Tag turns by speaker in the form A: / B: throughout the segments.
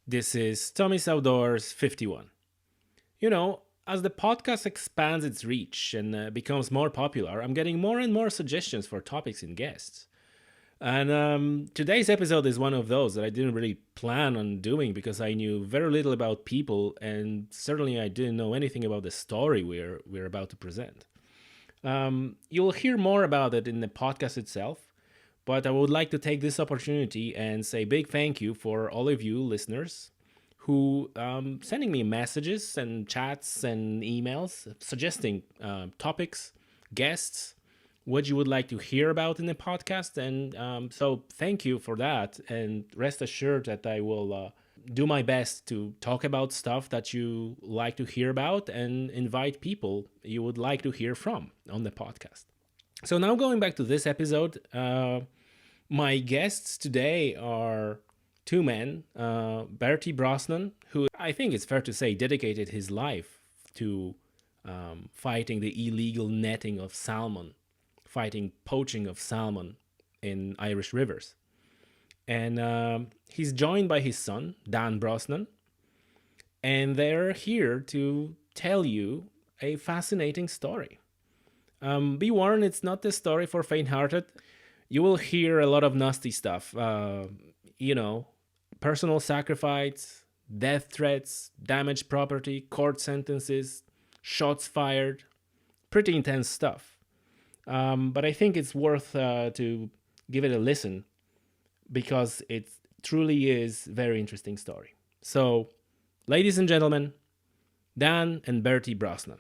A: This is Tommy's Outdoors 51. You know, as the podcast expands its reach and becomes more popular, I'm getting more and more suggestions for topics and guests. And today's episode is one of those that I didn't really plan on doing because I knew very little about people, and certainly I didn't know anything about the story we're about to present. You'll hear more about it in the podcast itself, but I would like to take this opportunity and say big thank you for all of you listeners who sending me messages and chats and emails suggesting topics, guests, what you would like to hear about in the podcast. And so thank you for that. And rest assured that I will do my best to talk about stuff that you like to hear about and invite people you would like to hear from on the podcast. So now going back to this episode, my guests today are two men, Bertie Brosnan, who I think it's fair to say dedicated his life to fighting the illegal netting of salmon, fighting poaching of salmon in Irish rivers. And he's joined by his son, Dan Brosnan, and they're here to tell you a fascinating story. Be warned, it's not the story for faint-hearted. You will hear a lot of nasty stuff. Personal sacrifice, death threats, damaged property, court sentences, shots fired. Pretty intense stuff. But I think it's worth to give it a listen because it truly is a very interesting story. So, ladies and gentlemen, Dan and Bertie Brosnan.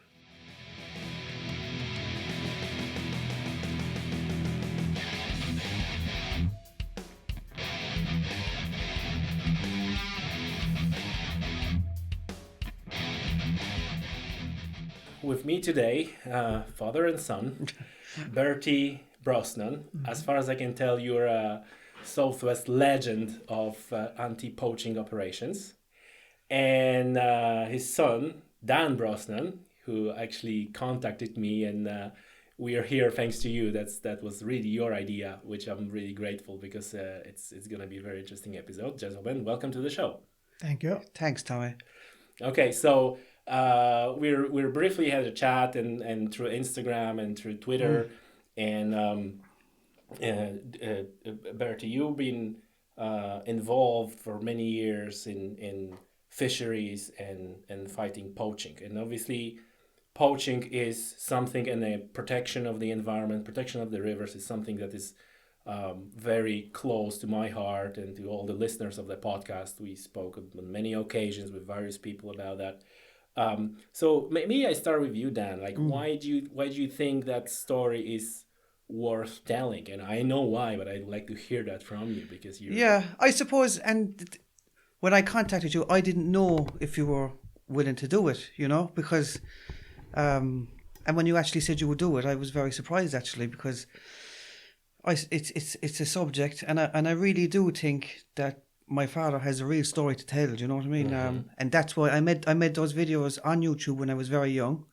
A: With me today, father and son, Bertie Brosnan. As far as I can tell, you're a Southwest legend of anti-poaching operations. And his son, Dan Brosnan, who actually contacted me, and we are here thanks to you. That was really your idea, which I'm really grateful because it's going to be a very interesting episode. Gentlemen, welcome to the show.
B: Thank you.
C: Thanks, Tommy.
A: Okay, so we're briefly had a chat and through Instagram and through Twitter, and Bertie, you've been involved for many years in fisheries and fighting poaching, and obviously poaching is something, and the protection of the environment, protection of the rivers is something that is very close to my heart and to all the listeners of the podcast. We spoke on many occasions with various people about that. So maybe I start with you, Dan. Like, why do you think that story is worth telling? And I know why, but I'd like to hear that from you because you.
C: Yeah, I suppose. And when I contacted you, I didn't know if you were willing to do it. Because, and when you actually said you would do it, I was very surprised actually because it's a subject, and I really do think that my father has a real story to tell. Do you know what I mean? And that's why I made those videos on YouTube when I was very young,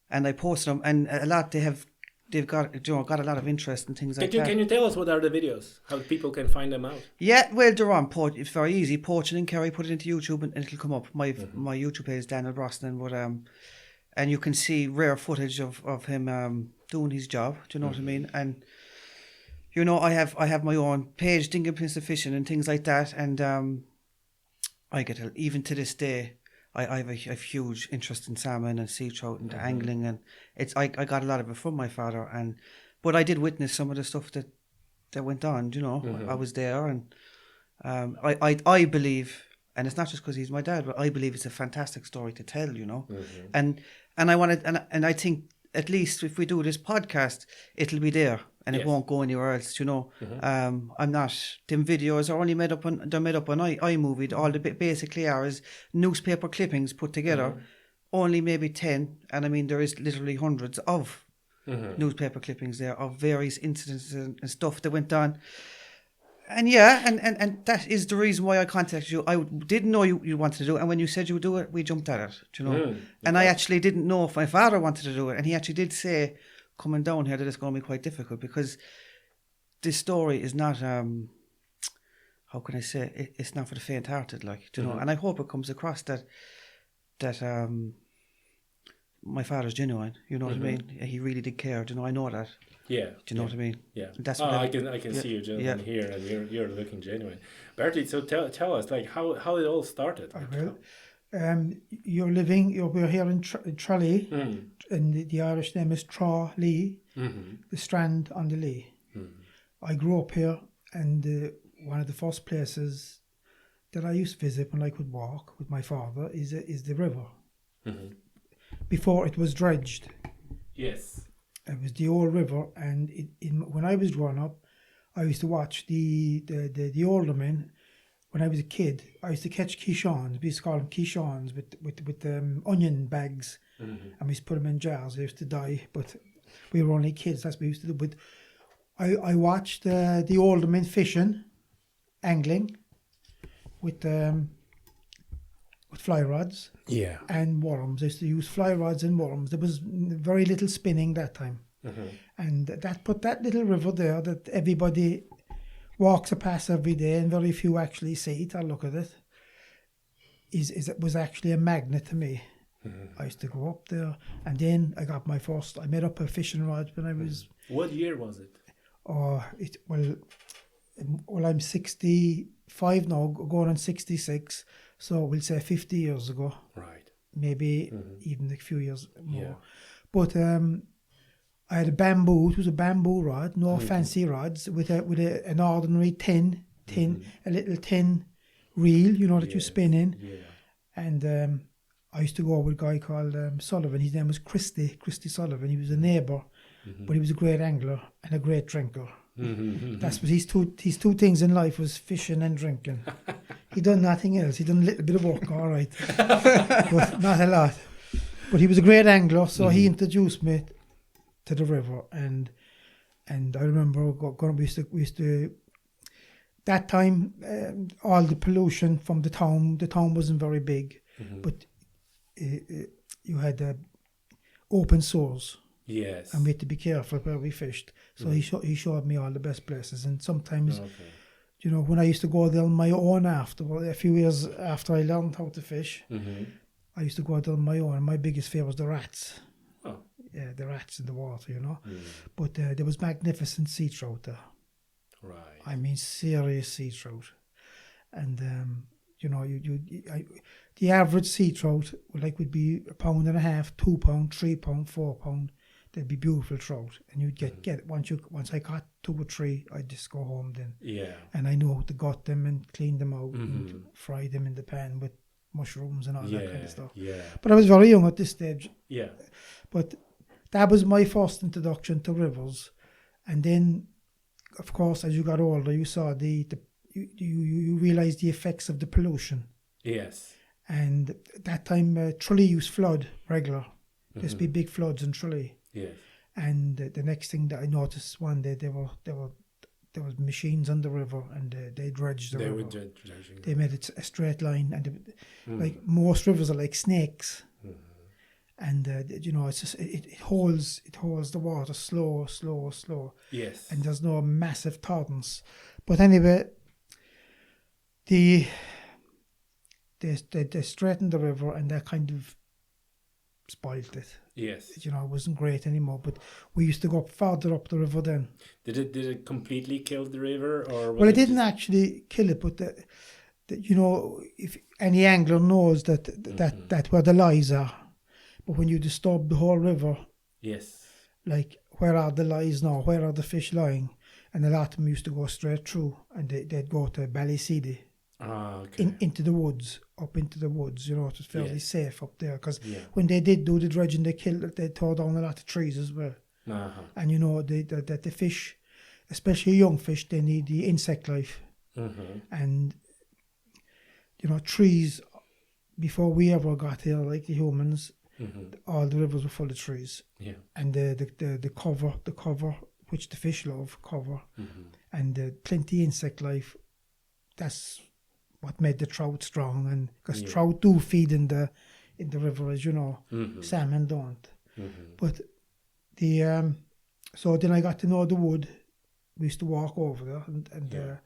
C: and I posted them, and a lot they've got a lot of interest and things like that.
A: Can you tell us what are the videos? How people can find them out?
C: Yeah, well, they're on it's very easy. Poaching in Kerry, put it into YouTube and it'll come up. My YouTube page is Daniel Brosnan, but and you can see rare footage of him doing his job. Do you know what I mean? And I have my own page, Dingle Fishing and things like that, and I get even to this day, I have a huge interest in salmon and sea trout and angling, and I got a lot of it from my father, but I did witness some of the stuff that went on. I was there, and I believe, and it's not just because he's my dad, but I believe it's a fantastic story to tell. And I wanted, and I think at least if we do this podcast, it'll be there. And it won't go anywhere else, I'm not. Them videos are only made up on iMovie. All the basically are is newspaper clippings put together. Only maybe 10, and I mean there is literally hundreds of newspaper clippings there of various incidents and stuff that went on. And and that is the reason why I contacted you. I didn't know you wanted to do it, and when you said you would do it, we jumped at it. And I actually didn't know if my father wanted to do it, and he actually did say, coming down here, that it's going to be quite difficult because this story is not how can I say it's not for the faint-hearted, like, do you know. And I hope it comes across that my father's genuine. You know what I mean? He really did care. Do you know? I know that.
A: Yeah.
C: Do you know what I mean?
A: Yeah.
C: That's
A: oh,
C: what
A: I can see you genuine here, and you're looking genuine. Bertie, so tell us, like, how it all started.
B: I will. We're here in Tralee, and the Irish name is Tralee, the Strand on the Lee. I grew up here, and one of the first places that I used to visit when I could walk with my father is the river. Before it was dredged.
A: Yes.
B: It was the old river, and when I was growing up, I used to watch the older men. When I was a kid, I used to catch quichons. We used to call them quichons with onion bags, and we used to put them in jars. They used to die, but we were only kids. That's what we used to do. But I watched the older men fishing, angling with fly rods.
A: Yeah.
B: And worms. I used to use fly rods and worms. There was very little spinning that time. And that put that little river there that everybody walks past every day and very few actually see it or look at it. It was actually a magnet to me. I used to go up there, and then I made up a fishing rod when I was...
A: What year was it?
B: Well, I'm 65 now, going on 66, so we'll say 50 years ago.
A: Right.
B: Maybe even a few years more.
A: Yeah.
B: But I had it was a bamboo rod, no fancy rods, with an ordinary tin, a little tin reel, you know, that you spin in.
A: Yeah.
B: And I used to go with a guy called Sullivan. His name was Christy Sullivan. He was a neighbour, but he was a great angler and a great drinker. That's what his two things in life was fishing and drinking. He done nothing else. He done a little bit of work, all right, but not a lot. But he was a great angler, so he introduced me to the river, and I remember we used to that time all the pollution from the town wasn't very big, but you had open sores.
A: Yes.
B: And we had to be careful where we fished. So he showed me all the best places. And sometimes, you know, when I used to go there on my own a few years after I learned how to fish, I used to go there on my own. And my biggest fear was the rats.
A: Oh.
B: Yeah, the rats in the water, you know. But there was magnificent sea trout there.
A: Right.
B: I mean, serious sea trout. And, you know, the average sea trout would be £1.5 pound, £2, £3, £4. They'd be beautiful trout, and you'd get once I got 2 or 3, I'd just go home then.
A: Yeah.
B: And I know how to gut them and clean them out and fry them in the pan with mushrooms and all that kind of stuff.
A: Yeah.
B: But I was very young at this stage.
A: Yeah.
B: But that was my first introduction to rivers, and then, of course, as you got older, you saw you realised the effects of the pollution.
A: Yes.
B: And at that time, Tralee used flood regular. There'd be big floods in Tralee.
A: Yes.
B: And the next thing that I noticed one day, there was machines on the river, and they dredged the river.
A: They were dredging.
B: They made it a straight line, and like most rivers are like snakes. And you know, it's just it holds the water slow.
A: Yes.
B: And there's no massive torrents. But anyway, they straightened the river, and that kind of spoiled it.
A: Yes.
B: You know, it wasn't great anymore. But we used to go further up the river then.
A: Did it completely kill the river, or?
B: Well, it didn't actually kill it, but you know, if any angler knows that where the lies are, but when you disturb the whole river,
A: yes,
B: like where are the lies now? Where are the fish lying? And a lot of them used to go straight through, and they'd go to Ballyseedy.
A: Okay.
B: Into the woods, up into the woods, you know, it was fairly safe up there, because when they did do the dredging, they tore down a lot of trees as well. And you know, the fish, especially young fish, they need the insect life. And you know, trees, before we ever got here, like the humans, all the rivers were full of trees. Yeah. And the cover, which the fish love, cover, and plenty insect life. That's what made the trout strong, and because trout do feed in the river, as you know, salmon don't. But so then I got to know the wood. We used to walk over there, and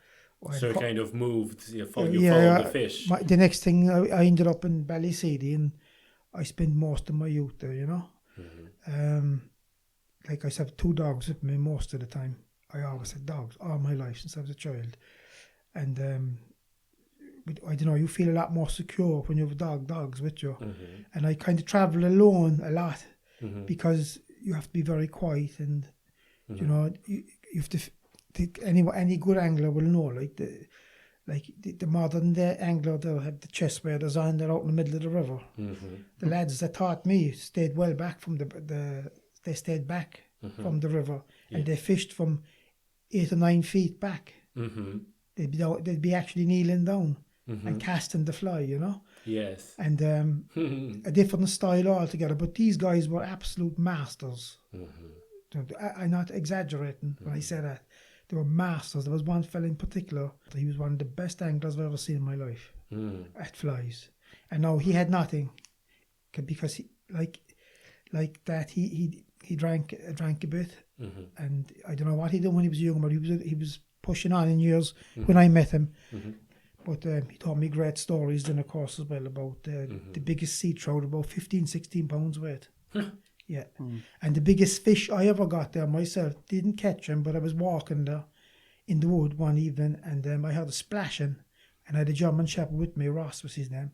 A: So you kind of moved, you followed the fish.
B: The next thing, I ended up in Ballyseedy, and I spent most of my youth there, you know. Like I said, 2 dogs with me most of the time. I always had dogs all my life since I was a child. And I don't know, you feel a lot more secure when you have dogs with you. And I kind of travel alone a lot because you have to be very quiet, and you know, you have to. Any good angler will know, like the modern day angler, they'll have the chest waders on, they're out in the middle of the river. The lads that taught me stayed well back from they stayed back from the river, and they fished from 8 or 9 feet back. They'd be actually kneeling down and casting the fly, you know.
A: Yes.
B: And a different style altogether, but these guys were absolute masters. I'm not exaggerating when I say that. They were masters. There was one fella in particular. He was one of the best anglers I've ever seen in my life at flies. And now he had nothing because he like that. He drank a bit, and I don't know what he did when he was young, but he was pushing on in years when I met him. But he told me great stories then, of course, as well, about the biggest sea trout, about 15, 16 pounds weight. Yeah. And the biggest fish I ever got there myself, didn't catch him, but I was walking there in the wood one evening, and I heard a splashing, and I had a German Shepherd with me, Ross was his name.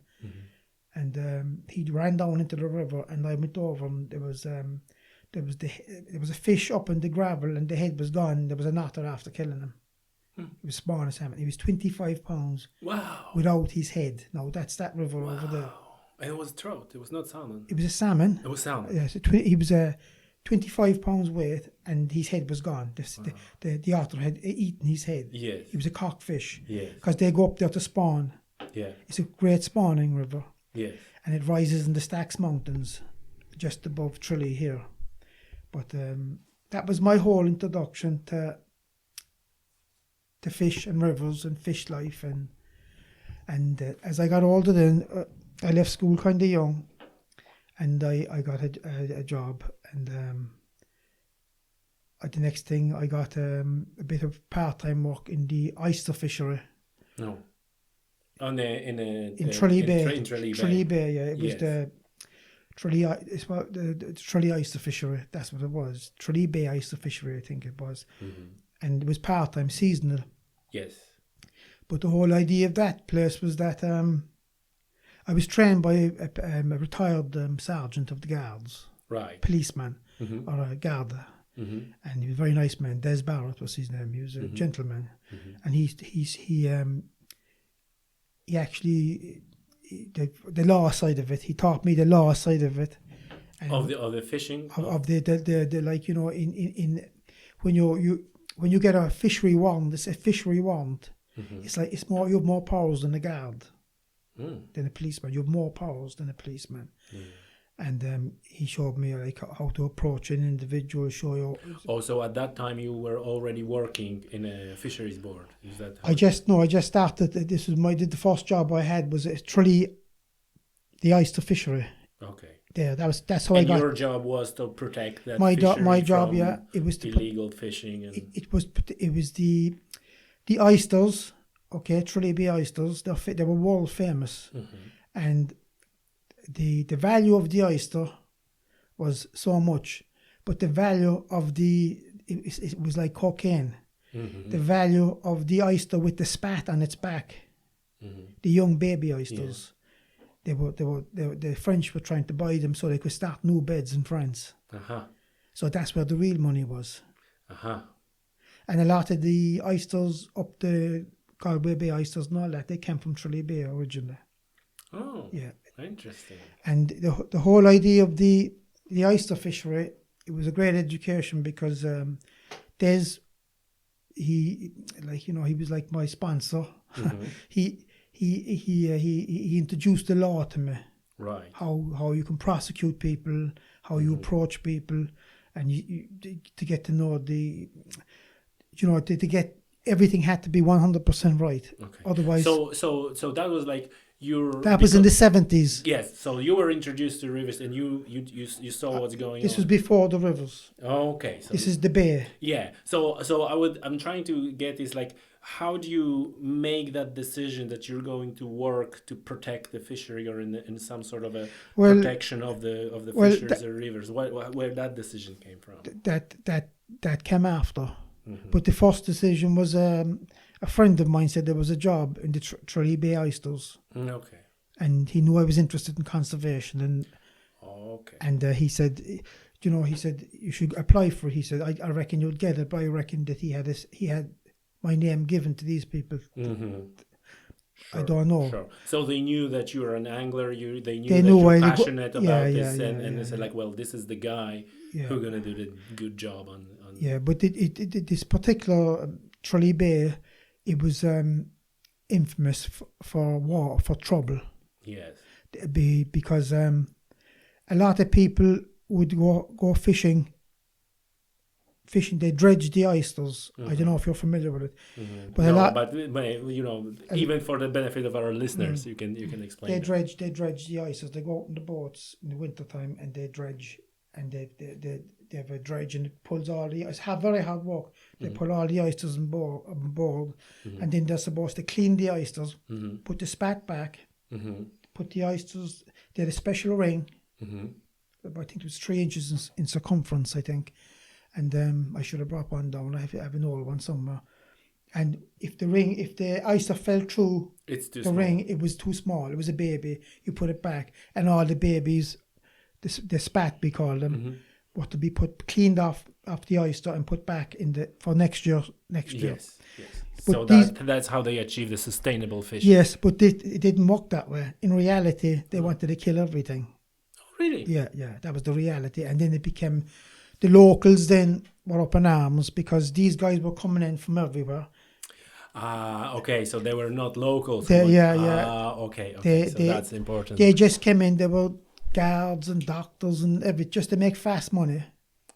B: And he ran down into the river, and I went over, and there was a fish up in the gravel, and the head was gone. There was an otter after killing him. He was small as salmon. He was 25 pounds.
A: Wow.
B: Without his head. Now that's that river over there.
A: And it was trout. It was not salmon.
B: It was a salmon.
A: It was salmon.
B: Yes, he was 25 pounds weight, and his head was gone. The otter had eaten his head.
A: Yes.
B: He was a cockfish.
A: Yes.
B: Because they go up there to spawn.
A: Yeah.
B: It's a great spawning river.
A: Yes.
B: And it rises in the Stax Mountains, just above Tralee here. But that was my whole introduction to fish and rivers and fish life, and as I got older, then I left school kind of young, and I got a job, and the next thing I got a bit of part-time work in the oyster fishery.
A: No. In
B: Tralee Bay.
A: In Tralee Bay.
B: Tralee Bay, yeah. It was the Tralee. It's what the Tralee oyster fishery. That's what it was. Tralee Bay oyster fishery, I think it was. And it was part-time, seasonal.
A: Yes.
B: But the whole idea of that place was that I was trained by a retired sergeant of the guards. Right. Policeman or a guarda. And he was a very nice man. Des Barrett was his name. He was a gentleman. And he actually, the law side of it, he taught me the law side of it.
A: Of the fishing?
B: Of the like, you know, in when you get a fishery warrant, it's a fishery warrant. It's like you have more powers than a guard, than a policeman. You have more powers than a policeman. And he showed me like how to approach an individual. Show you.
A: Also, at that time, you were already working in a fisheries board. Is that?
B: I just started. This was the first job I had was at Tralee, the oyster fishery.
A: Okay.
B: There, that's how I got.
A: And your job was to protect that
B: my job,
A: from
B: yeah, it was
A: illegal fishing. And
B: it was the oysters. Okay, Tralee Bay oysters. They were world famous, and the value of the oyster was so much, but the value of it was like cocaine. The value of the oyster with the spat on its back, the young baby oysters. Yeah. The French were trying to buy them so they could start new beds in France. So that's where the real money was. And a lot of the oysters up the Galway Bay oysters and all that, they came from Tralee Bay originally.
A: Oh,
B: yeah,
A: interesting.
B: And the whole idea of the oyster fishery, it was a great education because he was like my sponsor. He introduced the law to me.
A: Right.
B: How you can prosecute people, how you approach people, and you to get to know to get everything had to be 100% right. Okay. Otherwise.
A: So that was like
B: That was in the 70s.
A: Yes. So you were introduced to rivers, and you saw what's going on.
B: This was before the rivers.
A: Okay. So
B: this is the bay.
A: Yeah. So I'm trying to get this like how do you make that decision that you're going to work to protect the fishery or in some sort of a protection of the fishers or rivers? Where that decision came from?
B: That came after. But the first decision was a friend of mine said there was a job in the Tralee Bay oysters.
A: Okay.
B: And he knew I was interested in conservation, and he said, he said you should apply for it. He said, I reckon you'd get it, but I reckon that he had my name given to these people.
A: Sure,
B: I don't know.
A: Sure. So they knew that you were an angler. They knew that you're passionate about this, and they said like, well, this is the guy who's gonna do the good job on.
B: Yeah, but this particular Tralee Bay, it was infamous for trouble.
A: Yes.
B: Because a lot of people would go fishing. They dredge the oysters. I don't know if you're familiar with it,
A: but even for the benefit of our listeners, you can explain.
B: They dredge the oysters. They go out in the boats in the winter time and they dredge, and they have a dredge and it pulls all the. It's very hard work. They pull all the oysters on board, and then they're supposed to clean the oysters, put the spat back. Put the oysters. They had a special ring. I think it was 3 inches in circumference, I think. And I should have brought one down. I have an old one somewhere. And if the oyster fell through ring, it was too small. It was a baby. You put it back, and all the babies, the spat we call them, were to be cleaned off the oyster and put back for next year.
A: Yes. So that's how they achieve the sustainable fishing.
B: Yes, but it didn't work that way. In reality, they wanted to kill everything.
A: Oh, really?
B: Yeah, that was the reality. And then it became, the locals then were up in arms because these guys were coming in from everywhere.
A: Okay, so they were not locals. Okay, so that's important.
B: They just came in, they were guards and doctors and everything, just to make fast money.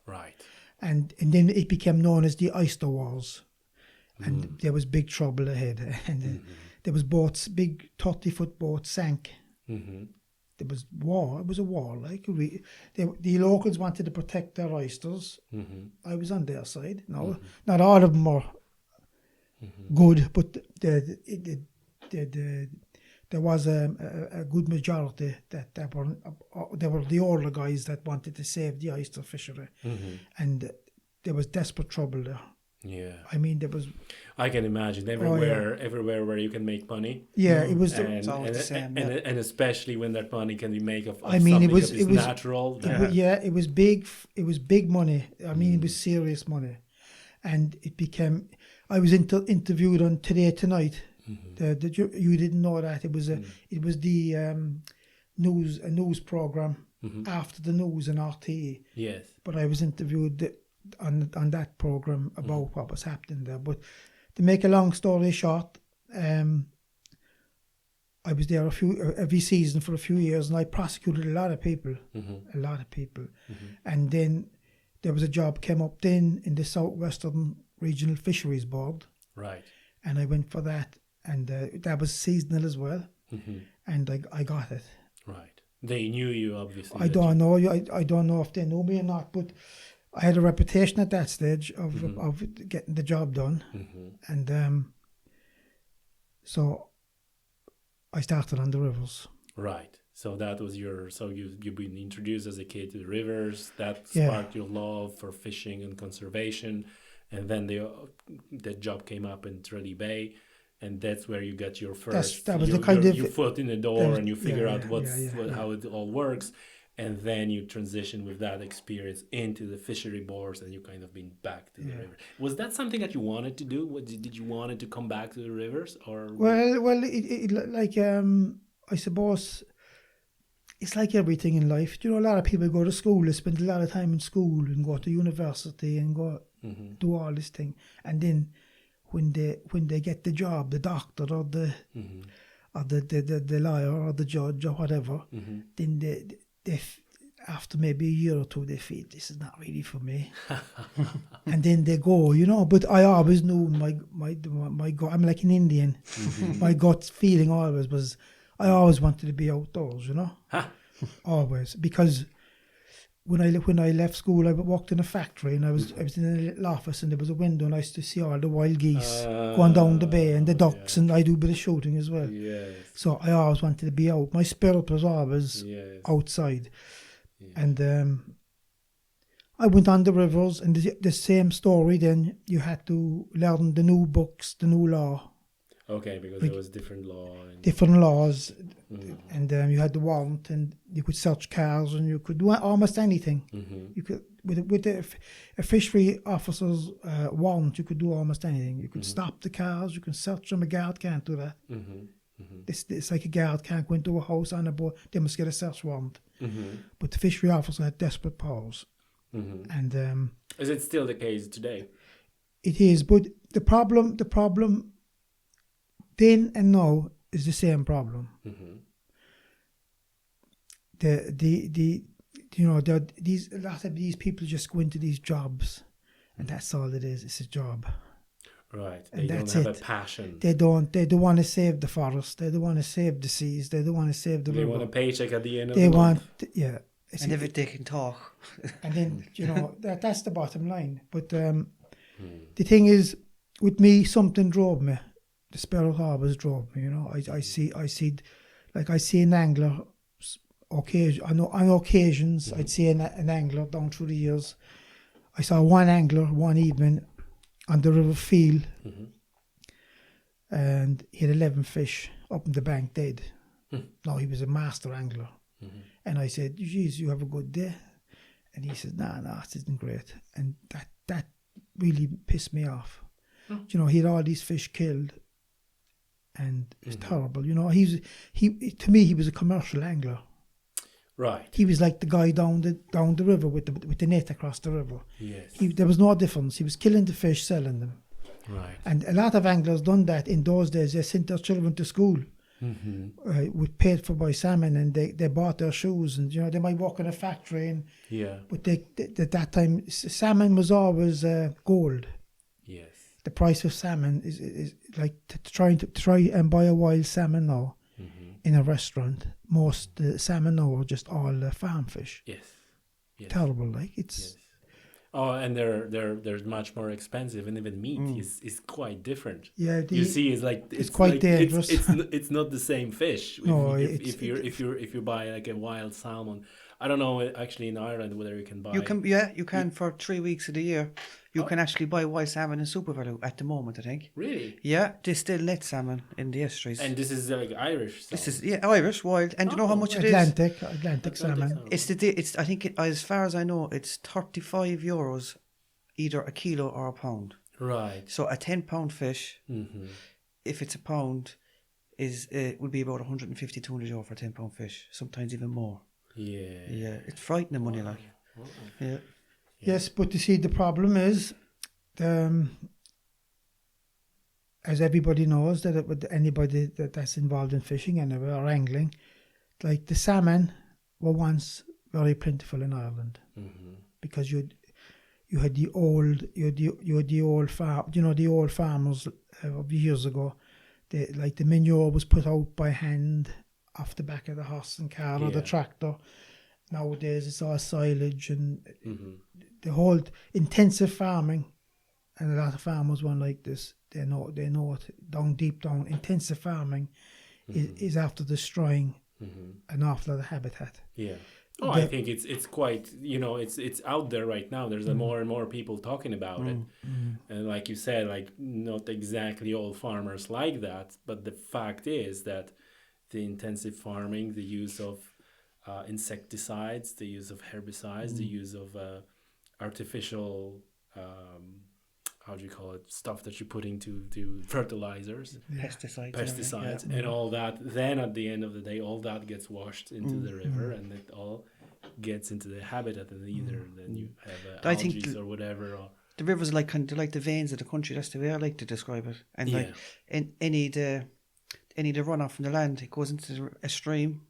A: Right.
B: And then it became known as the Oyster Wars. And there was big trouble ahead, and there was boats, big 30-foot boats sank. There was war. It was a war. Like the locals wanted to protect their oysters. I was on their side. No, not all of them were good, but there was a good majority that were the older guys that wanted to save the oyster fishery, and there was desperate trouble there.
A: Yeah,
B: I mean there was.
A: I can imagine everywhere where you can make money.
B: Yeah, it was.
A: And especially when that money can be made of.
B: It was
A: natural.
B: It was big. It was big money. I mean, it was serious money, and it became. I was interviewed on Today Tonight. You didn't know that it was the news program after the news in RTE.
A: Yes,
B: but I was interviewed on that program about what was happening there. But to make a long story short, I was there every season for a few years, and I prosecuted a lot of people, and then there was a job came up then in the Southwestern Regional Fisheries Board,
A: right?
B: And I went for that, and that was seasonal as well, and I got it.
A: Right. They knew you, obviously.
B: I don't know. I don't know if they knew me or not, but I had a reputation at that stage of getting the job done, and so I started on the rivers.
A: Right. So that was you've been introduced as a kid to the rivers. That sparked your love for fishing and conservation, and then the job came up in Tralee Bay, and that's where you got your first.
B: That was
A: your foot in the door, and you figure out how it all works. And then you transition with that experience into the fishery boards, and you kind of been back to the river. Was that something that you wanted to do? Did you want to come back to the rivers, or?
B: Well, I suppose it's like everything in life. You know, a lot of people go to school, they spend a lot of time in school and go to university and go do all this thing, and then when they get the job, the doctor or the lawyer or the judge or whatever, then they after maybe a year or two, they feel this is not really for me, and then they go, you know. But I always knew my gut. I'm like an Indian. My gut feeling always was I always wanted to be outdoors, you know, always, because when I left school, I worked in a factory, and I was in a little office, and there was a window, and I used to see all the wild geese going down the bay, and the ducks, and I do a bit of shooting as well.
A: Yes.
B: So I always wanted to be out. My spirit was always outside, and I went on the rivers, and the same story. Then you had to learn the new books, the new law.
A: Okay, because there was different law.
B: Different laws, and you had the warrant, and you could search cars, and you could do almost anything. You could with a fishery officer's warrant, you could do almost anything. You could stop the cars, you can search them. A guard can't do that. It's like a guard can't go into a house on a boat. They must get a search warrant. But the fishery officer had desperate powers. And
A: is it still the case today?
B: It is, but the problem then and now is the same problem. A lot of these people just go into these jobs, and that's all it is. It's a job.
A: Right.
B: And
A: they
B: that's
A: don't have
B: it.
A: a passion.
B: They don't want to save the forest. They don't want to save the seas. They don't want to save the river.
A: They want a paycheck at the end of the month.
C: And if they can talk.
B: And then, that's the bottom line. But the thing is, with me, something drove me. The spirit always drove me, I see an angler, on occasions, I'd see an angler down through the years. I saw one angler one evening on the river Feel, and he had 11 fish up in the bank dead. Now, he was a master angler. And I said, geez, you have a good day? And he said, nah, it isn't great. And that really pissed me off. He had all these fish killed, and it was terrible. To me, he was a commercial angler.
A: Right.
B: He was like the guy down the river with the net across the river.
A: Yes.
B: There was no difference. He was killing the fish, selling them.
A: Right.
B: And a lot of anglers done that in those days. They sent their children to school. With paid for by Salmon, and they bought their shoes, and they might work in a factory, and but at that time salmon was always gold.
A: Yes.
B: The price of salmon is like to try and buy a wild salmon now in a restaurant. Most salmon now are just all farm fish.
A: Yes.
B: Terrible, like it's.
A: Yes. Oh, and they're much more expensive, and even meat is quite different.
B: Yeah,
A: you see, it's
B: quite
A: like,
B: dangerous.
A: It's not the same fish.
B: No,
A: if you buy like a wild salmon, I don't know actually in Ireland whether you can buy.
C: You can for 3 weeks of the year. You can actually buy wild salmon in super value at the moment, I think.
A: Really?
C: Yeah, they still net salmon in the estuaries.
A: And this is like Irish salmon.
C: This is Irish wild, and you know how much it is?
B: Atlantic salmon.
C: I think as far as I know, it's €35, either a kilo or a pound.
A: Right.
C: So a 10-pound fish, if it's a pound, would be about €150-200 for a 10-pound fish. Sometimes even more. Yeah, it's frightening money, like. Yeah.
B: Yes, but you see, the problem is, as everybody knows, that with anybody that's involved in fishing anyway or angling, like the salmon were once very plentiful in Ireland, because you had the old farmers of years ago. The manure was put out by hand off the back of the horse and car or the tractor. Nowadays it's all silage and the whole intensive farming, and a lot of farmers weren't like this. They know it deep down. Intensive farming is after destroying an awful lot of habitat.
A: Yeah. Oh, I think it's quite, it's out there right now. There's more and more people talking about it. And like you said, like not exactly all farmers like that, but the fact is that the intensive farming, the use of insecticides, the use of herbicides, the use of artificial, how do you call it, stuff that you put into fertilizers, pesticides and all that. Then at the end of the day, all that gets washed into the river, and it all gets into the habitat, and then you have algae or whatever.
C: The river's like kind of like the veins of the country. That's the way I like to describe it. And like any the runoff from the land, it goes into a stream,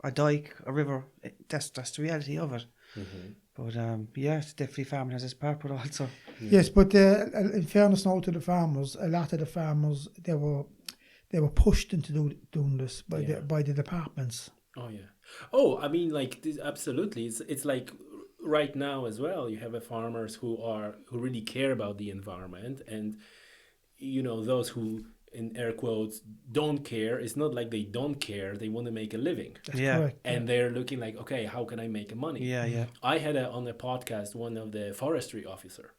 C: a dike, a river. That's the reality of it. But it's definitely farming has its part, but also
B: yes. But in fairness now to the farmers, a lot of the farmers they were pushed into doing this by the departments.
A: Oh yeah. Oh, I mean, like this, absolutely. It's like right now as well, you have farmers who really care about the environment, and those who, in air quotes, don't care. It's not like they don't care; they want to make a living.
B: That's correct.
A: And they're looking like, okay, how can I make money?
C: Yeah.
A: I had on the podcast one of the forestry officer,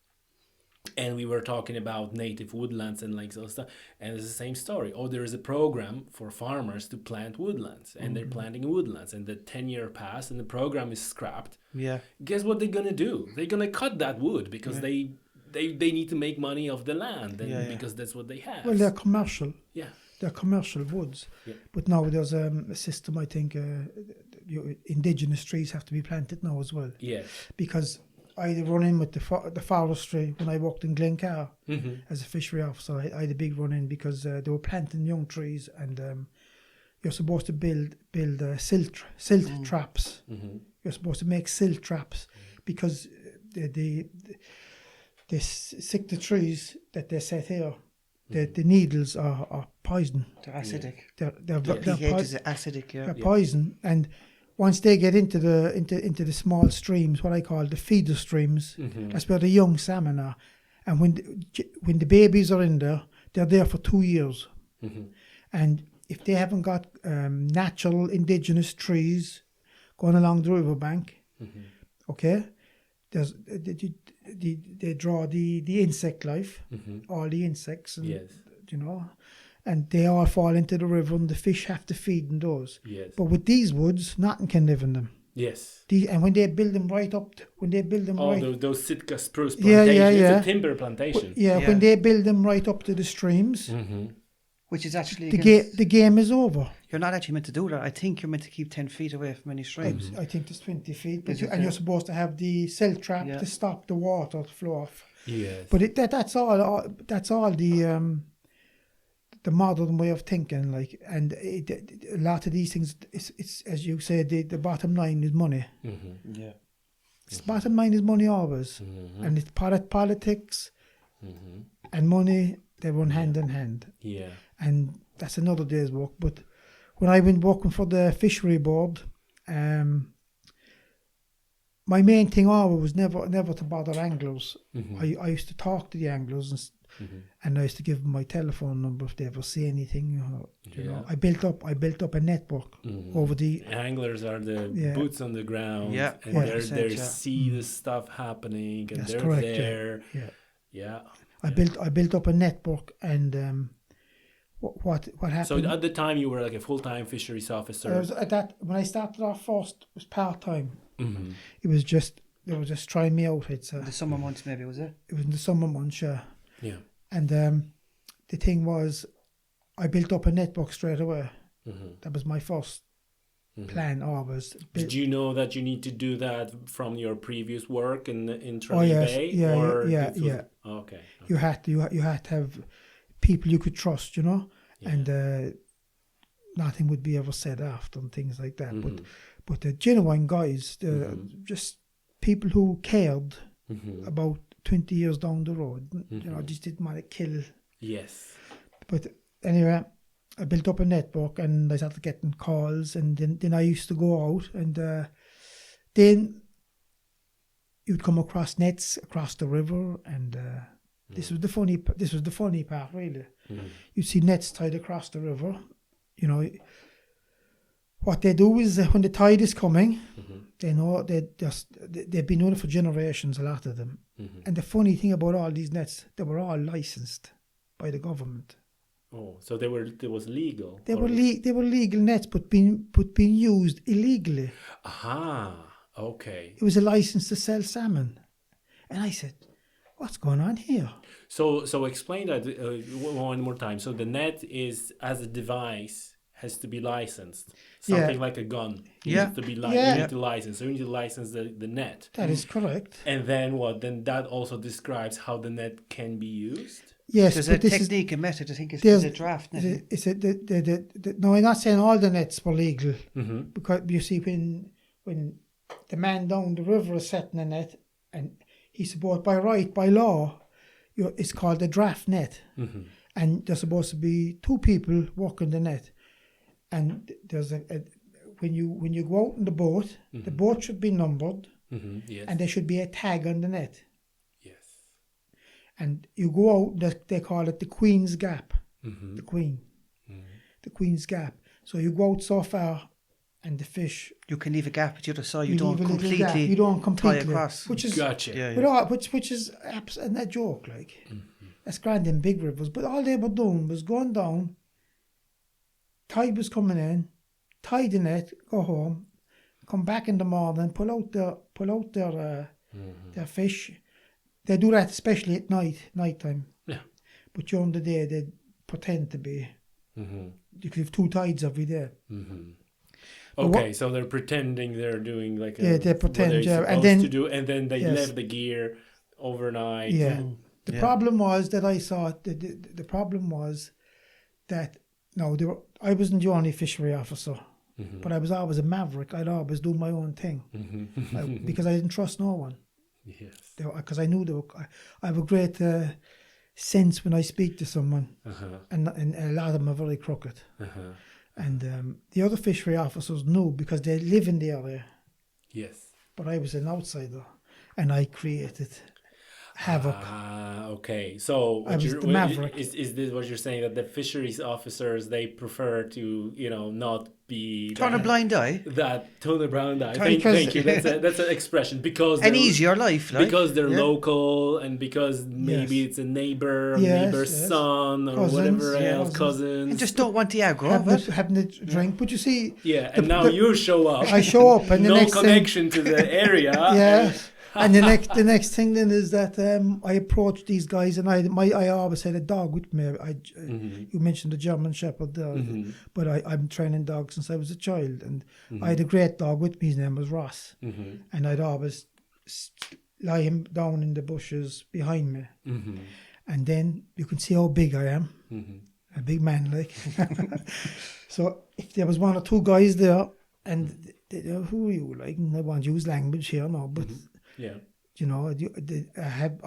A: and we were talking about native woodlands and like so stuff, and it's the same story. Oh, there is a program for farmers to plant woodlands, and they're planting woodlands, and the 10-year passed, and the program is scrapped.
C: Yeah.
A: Guess what they're gonna do? They're gonna cut that wood because they need to make money off the land, and because that's what they have.
B: Well, they're commercial.
A: Yeah.
B: They're commercial woods.
A: Yeah.
B: But now there's a system, I think, indigenous trees have to be planted now as well.
A: Yeah.
B: Because I had a run-in with the forestry when I worked in Glencar as a fishery officer. I had a big run-in because they were planting young trees, and you're supposed to build silt traps. You're supposed to make silt traps because they sick the trees that they set here. The needles are poison.
C: They're acidic.
B: They're
C: pH is acidic. Yeah.
B: They're poison, and once they get into the small streams, what I call the feeder streams, that's where the young salmon are. And when the babies are in there, they're there for 2 years. And if they haven't got natural indigenous trees going along the riverbank, okay, they draw the insect life, all the insects, and, and they all fall into the river, and the fish have to feed in those.
A: Yes.
B: But with these woods, nothing can live in them.
A: Yes.
B: And when they build them right up,
A: those Sitka spruce plantations, it's a timber plantation.
B: When they build them right up to the streams,
C: which is actually
B: the game is over.
C: You're not actually meant to do that. I think you're meant to keep 10 feet away from any streams.
B: I think there's 20 feet, but you're supposed to have the silt trap to stop the water to flow off.
A: Yes.
B: But that's all the modern way of thinking, like, and a lot of these things, it's as you said, the bottom line is money.
C: Yeah.
B: The bottom line is money always, and it's politics and money. They run hand in hand.
A: Yeah.
B: And that's another day's work. But when I've been working for the fishery board, my main thing always was never to bother anglers. I used to talk to the anglers and I used to give them my telephone number if they ever see anything. You know. I built up a network over the
A: anglers are the boots on the ground.
C: Yeah,
A: and they see the stuff happening, and
B: that's
A: they're
B: correct,
A: there.
B: Yeah. I built up a network, and what happened?
A: So at the time you were like a full-time fisheries officer.
B: I was at that when I started off first. It was part-time. It was just they were just trying me out. It's
C: the summer months, maybe, was it?
B: It was in the summer months, yeah.
A: Yeah.
B: And the thing was, I built up a network straight away. That was my first plan. Always.
C: Did
A: you know that you need to do that from your previous work in Tralee Bay?
B: Yeah.
A: Oh, okay.
B: You had to have people you could trust, and nothing would be ever said after and things like that. But the genuine guys, just people who cared about 20 years down the road, just didn't want to kill.
A: Yes.
B: But anyway, I built up a network and I started getting calls, and then I used to go out, and then you'd come across nets across the river, and this was the funny part, really. You'd see nets tied across the river. What they do is when the tide is coming, they know they've been doing it for generations, a lot of them. And the funny thing about all these nets, they were all licensed by the government.
A: Oh, so it was legal.
B: They were legal nets, but being used illegally.
A: Aha. Okay.
B: It was a license to sell salmon, and I said, "What's going on here?"
A: So explain that one more time. So the net is, as a device, has to be licensed. Something like a gun. Needs to be you need to license. So you need to license the net.
B: That is correct.
A: And then what? Then that also describes how the net can be used.
B: Yes,
C: there's a technique, a method. I think it's a draft net.
B: No, I'm not saying all the nets were legal, because you see when the man down the river is setting a net, and he's supposed by law, it's called a draft net, and there's supposed to be 2 people working the net, and there's when you go out in the boat, the boat should be numbered,
A: Yes.
B: and there should be a tag on the net.
A: Yes.
B: And you go out, they call it the Queen's Gap. The Queen. The Queen's Gap. So you go out so far, and the fish...
C: You can leave a gap at the other side.
B: You
C: don't
B: leave a little gap.
C: completely
B: You don't completely
C: tie across.
B: Which is,
A: Gotcha.
B: which is a joke, like. That's grand in big rivers. But all they were doing was going down, tide was coming in, tie the net, go home, come back in the morning, pull out their fish. They do that especially at night time.
A: Yeah.
B: But during the day, they pretend to be. You could have two tides every day.
A: Okay, so they're pretending they're doing like
B: they pretend,
A: what they're
B: and
A: supposed
B: then
A: to do, and then they left the gear overnight.
B: Yeah. The problem was that I saw the problem was that I wasn't the only fishery officer, but I was always a maverick. I'd always do my own thing because I didn't trust no one.
A: Yes.
B: Because I knew I have a great sense when I speak to someone, and a lot of them are very crooked. And the other fishery officers knew because they live in the area.
A: Yes.
B: But I was an outsider, and I created havoc.
A: Okay. So
B: I was the maverick.
A: Is this what you're saying, that the fisheries officers, they prefer to not be
C: turn a blind eye?
A: Turn a blind eye. Thank you. That's an expression, because
C: an easier life, like,
A: because they're local, and because maybe it's a neighbor's son, or cousins, whatever else, cousins,
C: and just don't want the aggro.
B: Having a drink, but you see,
A: and now you show up.
B: I show up, and the next
A: connection to the area.
B: And the next thing then is that I approached these guys, and I always had a dog with me. You mentioned the German Shepherd there, but I'm training dogs since I was a child, and I had a great dog with me. His name was Ross, and I'd always lie him down in the bushes behind me, and then you can see how big I am, a big man like. So if there was one or two guys there, and who are you like? And I won't use language here now, but. I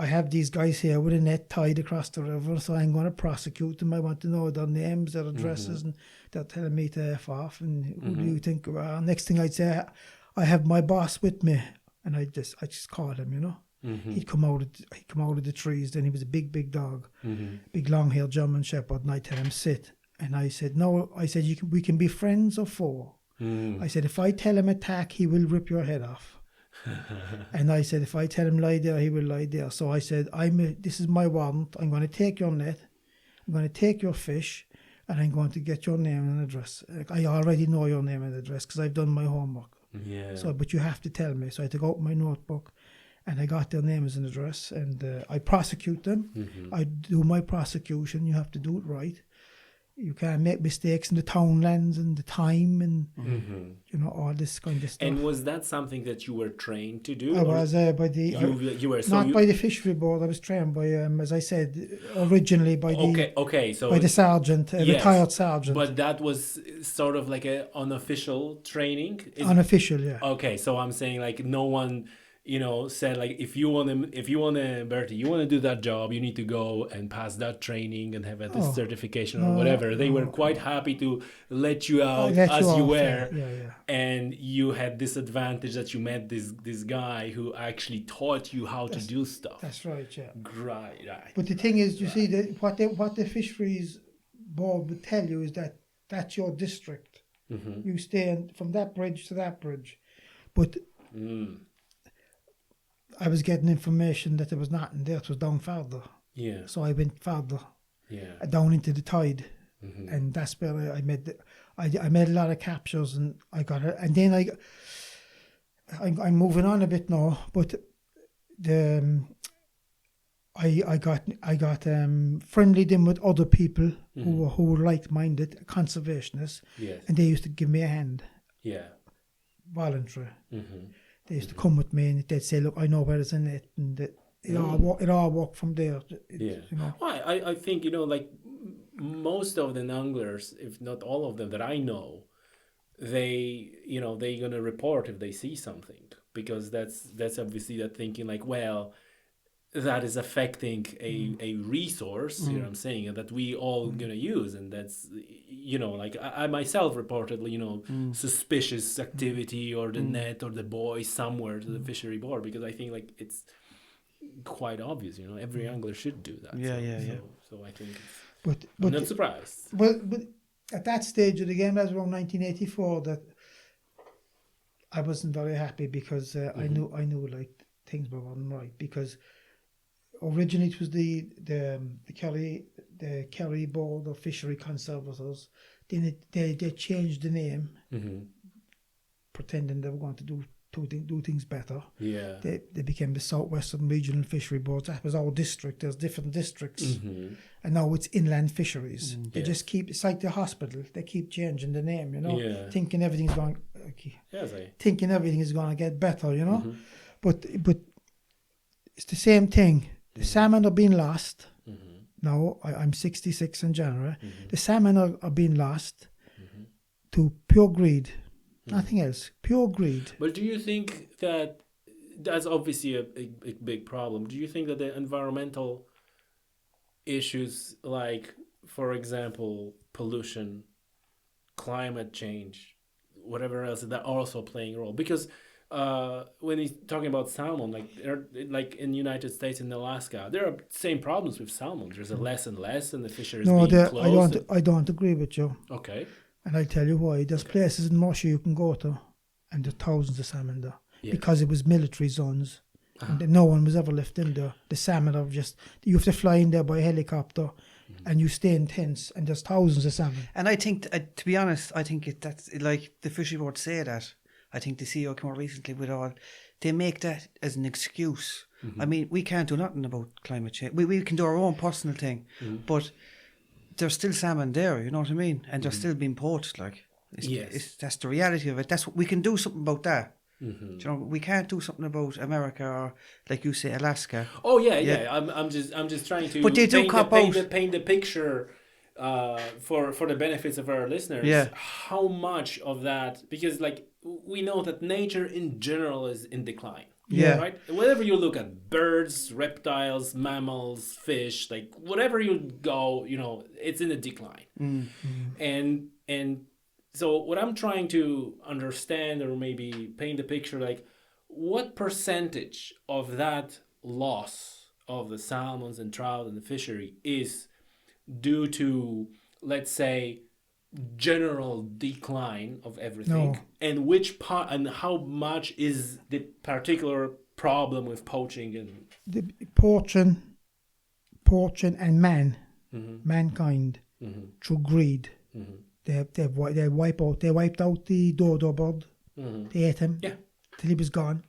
B: have these guys here with a net tied across the river, so I'm going to prosecute them. I want to know their names, their addresses, and they're telling me to F off. And who do you think you are? Next thing I'd say, I have my boss with me, and I just called him. He'd come out of the trees. Then he was a big dog, big long-haired German Shepherd, and I tell him sit, and I said no. I said we can be friends or foe. I said if I tell him attack, he will rip your head off. And I said, if I tell him lie there, he will lie there. So I said, this is my warrant. I'm going to take your net, I'm going to take your fish, and I'm going to get your name and address. I already know your name and address because I've done my homework. So, but you have to tell me. So I took out my notebook, and I got their names and address, and I prosecute them. I do my prosecution. You have to do it right. You can't make mistakes in the townlands and the time and all this kind of stuff.
A: And was that something that you were trained to do?
B: I was by the by the fishery board. I was trained by, as I said, originally by the sergeant, retired sergeant.
A: But that was sort of like an unofficial training.
B: Unofficial, yeah.
A: Okay, so I'm saying like no one. Said like if you want to Bertie, you want to do that job, you need to go and pass that training and have a certification or whatever. They were quite happy to let you out as you were, and you had this advantage that you met this guy who actually taught you how to do stuff.
B: That's right, yeah.
A: Right.
B: But the thing is, you see that what the fisheries board would tell you is that that's your district. You stay from that bridge to that bridge, but. I was getting information that there was nothing there. It was down further.
A: Yeah.
B: So I went further.
A: Yeah.
B: Down into the tide, and that's where I made. I made a lot of captures, and I got it. And then I'm moving on a bit now, but I got friendly then with other people who were like-minded conservationists, and they used to give me a hand.
A: Yeah.
B: Voluntary. They used to come with me, and they'd say, "Look, I know where there's a net," and it all worked from there.
A: Well, I think like most of the anglers, if not all of them that I know, they gonna report if they see something, because that's obviously that thinking like, well, that is affecting a resource, you know what I'm saying, and that we all gonna use, and that's, like I myself reported, suspicious activity or the net or the buoy somewhere to the fishery board, because I think like it's quite obvious, every angler should do that. So I think I'm not surprised.
B: But at that stage of the game, that was around 1984, that I wasn't very happy, because I knew like things were running right, because originally it was the Kerry Board of Fishery Conservators. Then they changed the name, pretending they were going to do things better.
A: Yeah.
B: They became the Southwestern Regional Fishery Board. That was our district. There's different districts, and now it's inland fisheries. They just keep. It's like the hospital. They keep changing the name, thinking everything's going. Thinking everything is going to get better, but it's the same thing. The salmon are being lost. Now, I'm 66 in January. The salmon are being lost to pure greed. Nothing else. Pure greed.
A: But do you think that that's obviously a big problem? Do you think that the environmental issues, like, for example, pollution, climate change, whatever else, that are also playing a role? Because when he's talking about salmon, like in the United States and Alaska, there are same problems with salmon. There's less and less, and the fisheries being closed.
B: I don't agree with you.
A: Okay.
B: And I'll tell you why. There's places in Russia you can go to, and there's thousands of salmon there, because it was military zones, and no one was ever left in there. The salmon are you have to fly in there by helicopter, and you stay in tents, and there's thousands of salmon.
C: And I think, to be honest, I think that's like the fishery board say that. I think the CEO came out recently with they make that as an excuse. I mean, we can't do nothing about climate change. We can do our own personal thing, but there's still salmon there, you know what I mean? And they're still being poached, like. That's the reality of it. That's what we can do something about that. We can't do something about America or, like you say, Alaska.
A: Oh yeah. I'm just trying to
C: but they
A: paint the picture for the benefits of our listeners.
C: Yeah.
A: How much of that, because like we know that nature in general is in decline.
C: Yeah.
A: Right? Whenever you look at birds, reptiles, mammals, fish, like whatever you go, it's in a decline. And so what I'm trying to understand, or maybe paint the picture, like what percentage of that loss of the salmons and trout and the fishery is due to, let's say, general decline of everything, and which part and how much is the particular problem with poaching and
B: the poaching and mankind through greed. They wiped out the dodo bird. They ate him till he was gone.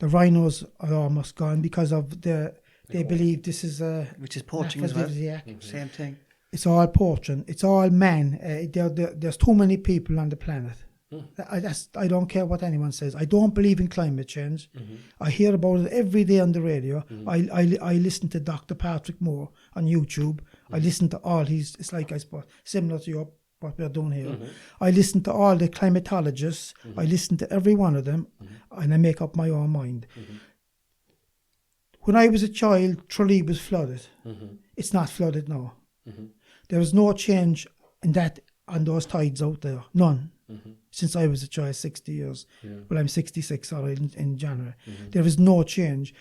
B: The rhinos are almost gone because of they believe this is
C: which is poaching as well. Same thing.
B: It's all poaching. It's all man. There's too many people on the planet. I don't care what anyone says. I don't believe in climate change. I hear about it every day on the radio. I listen to Dr. Patrick Moore on YouTube. I listen to all it's like, I suppose, similar to what we're doing here. I listen to all the climatologists. I listen to every one of them, and I make up my own mind. When I was a child, Tralee was flooded. It's not flooded now. There was no change in that on those tides out there. None. Since I was a child, 60 years. Well, I'm 66 in January. There is no change.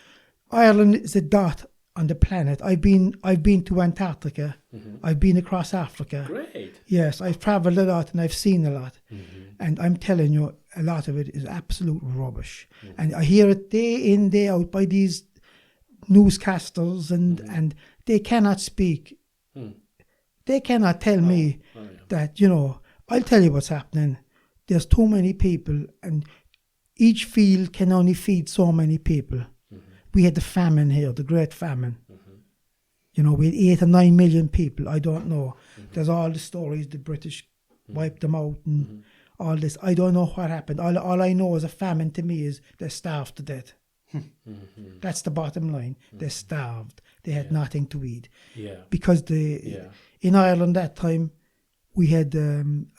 B: Ireland is a dot on the planet. I've been to Antarctica. I've been across Africa.
A: Great.
B: Yes, I've travelled a lot and I've seen a lot. And I'm telling you, a lot of it is absolute rubbish. And I hear it day in, day out by these newscasters, and they cannot speak. They cannot tell me that, I'll tell you what's happening. There's too many people, and each field can only feed so many people. We had the famine here, the Great Famine. We had 8 or 9 million people. I don't know. There's all the stories, the British wiped them out and all this. I don't know what happened. All I know is a famine to me is they starved to death. That's the bottom line. They starved. They had nothing to eat. Because in Ireland that time, we had,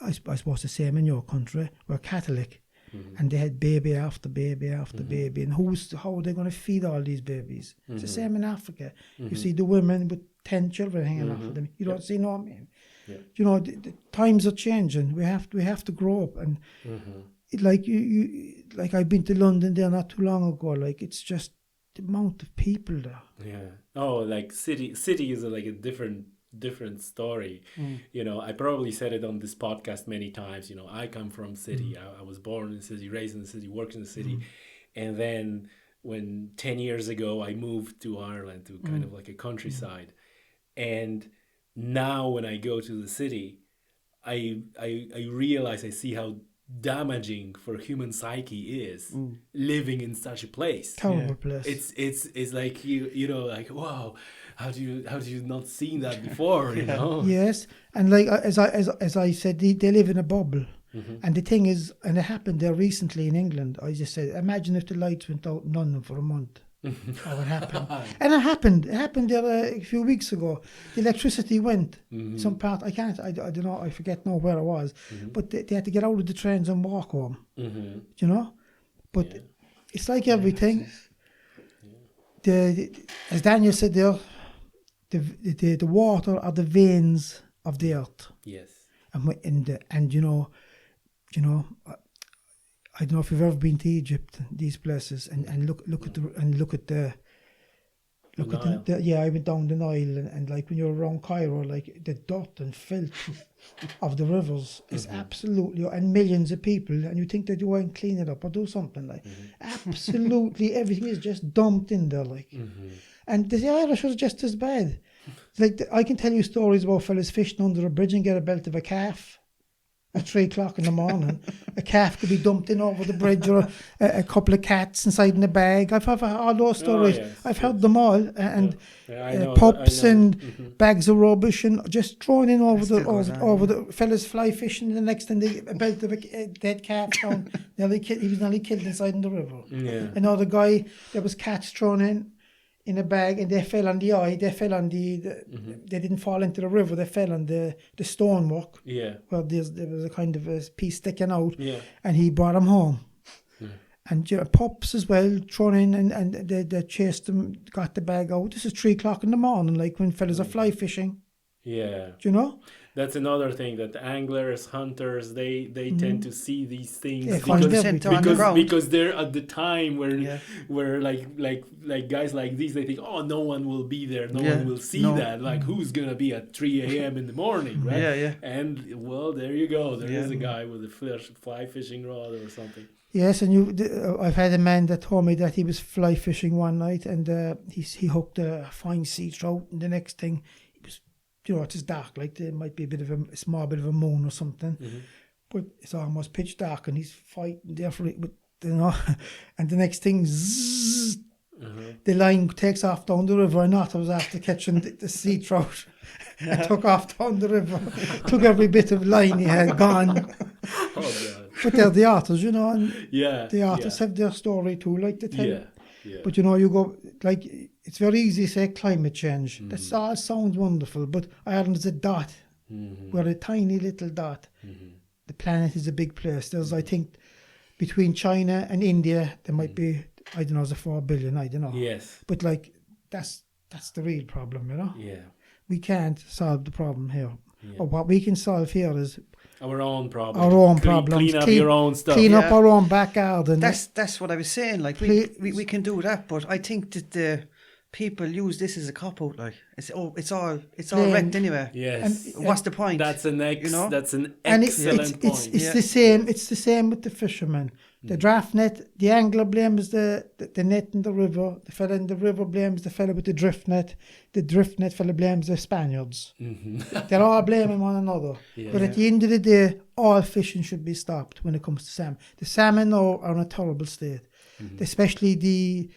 B: I suppose the same in your country, we're Catholic. and they had baby after baby after baby, and how are they going to feed all these babies? It's the same in Africa. You see the women with 10 children hanging off of them. You don't see no men. You know, the times are changing. We have to grow up, and like like I've been to London there not too long ago. Like, it's just the amount of people there.
A: Yeah. Oh, like city is like a different story. You know, I probably said it on this podcast many times. You know, I come from city. I was born in the city, raised in the city, worked in the city, and then when 10 years ago I moved to Ireland, to kind of like a countryside, and now when I go to the city, I realize, I see how damaging for human psyche is living in such a place.
B: Terrible place.
A: It's like you know, like, wow, how do you not seen that before? You know.
B: Yes, and like as I said, they live in a bubble. And the thing is, and it happened there recently in England. I just said, imagine if the lights went out in London for a month. How it happened. And it happened there a few weeks ago. The electricity went. Some part, I don't know, I forget now where it was, but they had to get out of the trains and walk home. You know? But it's like everything. As Daniel said there, the water are the veins of the earth.
A: Yes.
B: And you know, I don't know if you've ever been to Egypt, these places, and look at the I went down the Nile, and like when you're around Cairo, like the dirt and filth of the rivers is absolutely, and millions of people, and you think that you won't clean it up or do something, like absolutely everything is just dumped in there, like, and the Irish are just as bad. Like, I can tell you stories about fellas fishing under a bridge and get a belt of a calf at 3 o'clock in the morning. A calf could be dumped in over the bridge, or a couple of cats inside in a bag. I've heard all those stories. I've heard them all. And pups and bags of rubbish, and just thrown in over the fellas fly fishing. And the next thing, a belt of a dead calf down. He was nearly killed inside in the river. Another guy, there was cats thrown in a bag, and they fell on the eye. They fell on they didn't fall into the river. They fell on the stonework. Yeah. Where there was a kind of a piece sticking out. Yeah. And he brought them home. And pups as well thrown in, and they chased them, got the bag out. This is 3 o'clock in the morning, like when fellas are fly fishing. Yeah. Do you know?
A: That's another thing, that anglers, hunters, they tend to see these things because they're at the time where like guys like these, they think, oh, no one will be there, no one will see that. Like, who's gonna be at 3 a.m. in the morning, right? And well, there you go. There is a guy with a fly fishing rod or something.
B: Yes, and I've had a man that told me that he was fly fishing one night, and he hooked a fine sea trout, and the next thing, it's dark, like there might be a small bit of a moon or something, but it's almost pitch dark, and he's fighting there for it, and the next thing, zzz, the line takes off down the river, and I was after catching the sea trout. I took off down the river, took every bit of line he had gone. Oh, God. But they're the artists, and the artists have their story too, like they tell. Yeah. But you go, like, it's very easy to say climate change. That all sounds wonderful, but Ireland is a dot. We're a tiny little dot. The planet is a big place. There's, I think, between China and India, there might be, I don't know, there's a 4 billion, I don't know. Yes. But like, that's the real problem, Yeah. We can't solve the problem here. Yeah. Or what we can solve here is
A: our own problems. Clean up your own stuff.
B: Clean up our own back garden.
C: That's what I was saying. Like, we can do that, but I think that the people use this as a cop out. Like, it's all wrecked anyway. Yes. And what's the point?
A: That's an excellent point.
B: It's the same. It's the same with the fishermen. The draft net. The angler blames the net in the river. The fella in the river blames the fella with the drift net. The drift net fella blames the Spaniards. They're all blaming one another. Yeah. But at the end of the day, all fishing should be stopped when it comes to salmon. The salmon now are in a terrible state, especially the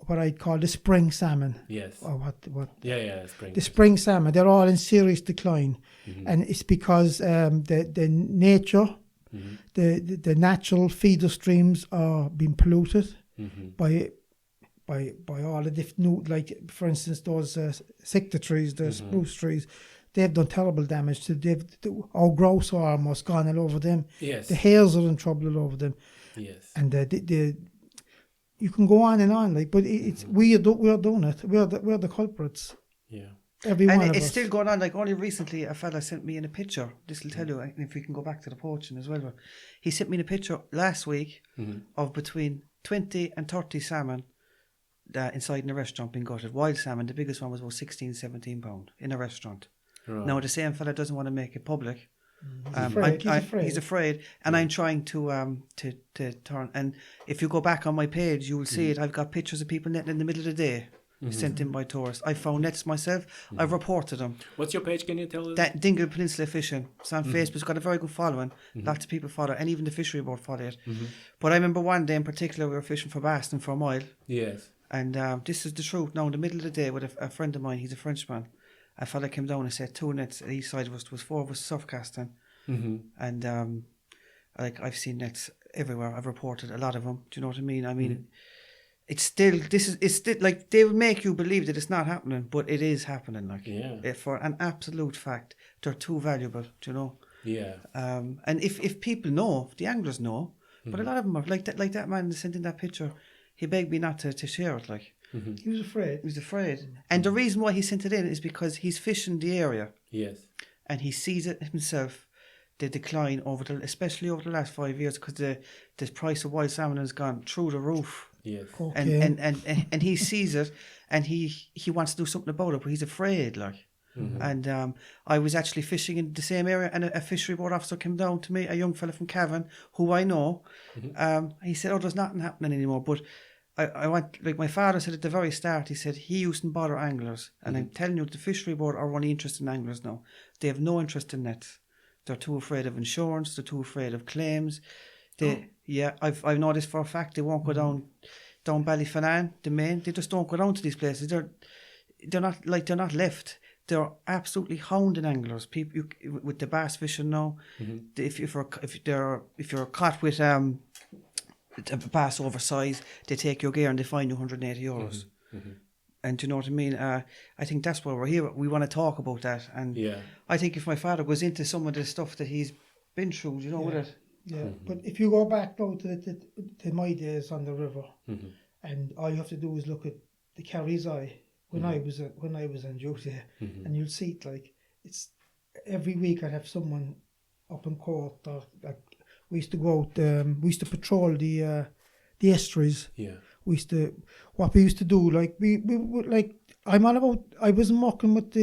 B: what I'd call the spring salmon. Yes. Or what? Yeah, spring. The spring salmon, they're all in serious decline, and it's because the nature. The natural feeder streams are being polluted by all the different, like, for instance, those cicada trees, the spruce trees. they've done terrible damage to. Our grouse are almost gone all over them.
A: Yes.
B: The hares are in trouble all over them.
A: Yes.
B: And you can go on and on, like, but it's we're doing it. We're the culprits.
A: Yeah.
B: Every one of us.
C: It's still going on. Like, only recently, a fella sent me in a picture. This will tell you, if we can go back to the poaching as well. But he sent me in a picture last week of between 20 and 30 salmon inside in a restaurant being gutted. Wild salmon, the biggest one was about 16, 17 pound in a restaurant.
A: Right.
C: Now, the same fella doesn't want to make it public.
B: He's afraid.
C: And I'm trying to turn. And if you go back on my page, you will see it. I've got pictures of people netting in the middle of the day. Sent in by tourists. I found nets myself. I've reported them.
A: What's your page? Can you tell us?
C: That Dingle Peninsula Fishing. It's on Facebook. It's got a very good following. Lots of people follow it, and even the fishery board follow it. But I remember one day in particular, we were fishing for bass and for a mile.
A: Yes.
C: And this is the truth. Now, in the middle of the day, with a friend of mine, he's a Frenchman, a fella came down and said 2 nets at each side of us. There was 4 of us surf casting. And like, I've seen nets everywhere. I've reported a lot of them. Do you know what I mean? I mean, it's still like, they will make you believe that it's not happening, but it is happening. Like, for an absolute fact, they're too valuable. Do you know?
A: Yeah.
C: And if people know, if the anglers know, but a lot of them are like that man sent in that picture. He begged me not to share it. Like,
B: he was afraid.
C: He was afraid, and the reason why he sent it in is because he's fishing the area.
A: Yes.
C: And he sees it himself, the decline especially over the last 5 years, because the price of wild salmon has gone through the roof.
A: Yes.
B: Okay.
C: And he sees it, and he wants to do something about it, but he's afraid, like. And I was actually fishing in the same area, and a fishery board officer came down to me, a young fella from Cavan, who I know. He said, "Oh, there's nothing happening anymore." But I want, like my father said at the very start, he said he used to bother anglers, and I'm telling you, the fishery board are only interested in anglers now. They have no interest in nets. They're too afraid of insurance. They're too afraid of claims. Yeah, I've noticed for a fact they won't go down Ballyfinane, the main. They just don't go down to these places. They're not left. They're absolutely hounding anglers. People with the bass fishing now. If you're caught with a bass oversized, they take your gear and they fine you €180. And do you know what I mean? I think that's why we're here. We want to talk about that. And I think if my father goes into some of the stuff that he's been through, you know, with it.
B: Yeah, but if you go back now to my days on the river, and all you have to do is look at the Kerry's Eye when I was on duty, and you'll see it, like, it's every week I'd have someone up in court, or like, we used to go out, we used to patrol the estuaries. Yeah. What we used to do, like, we would, like, I wasn't working with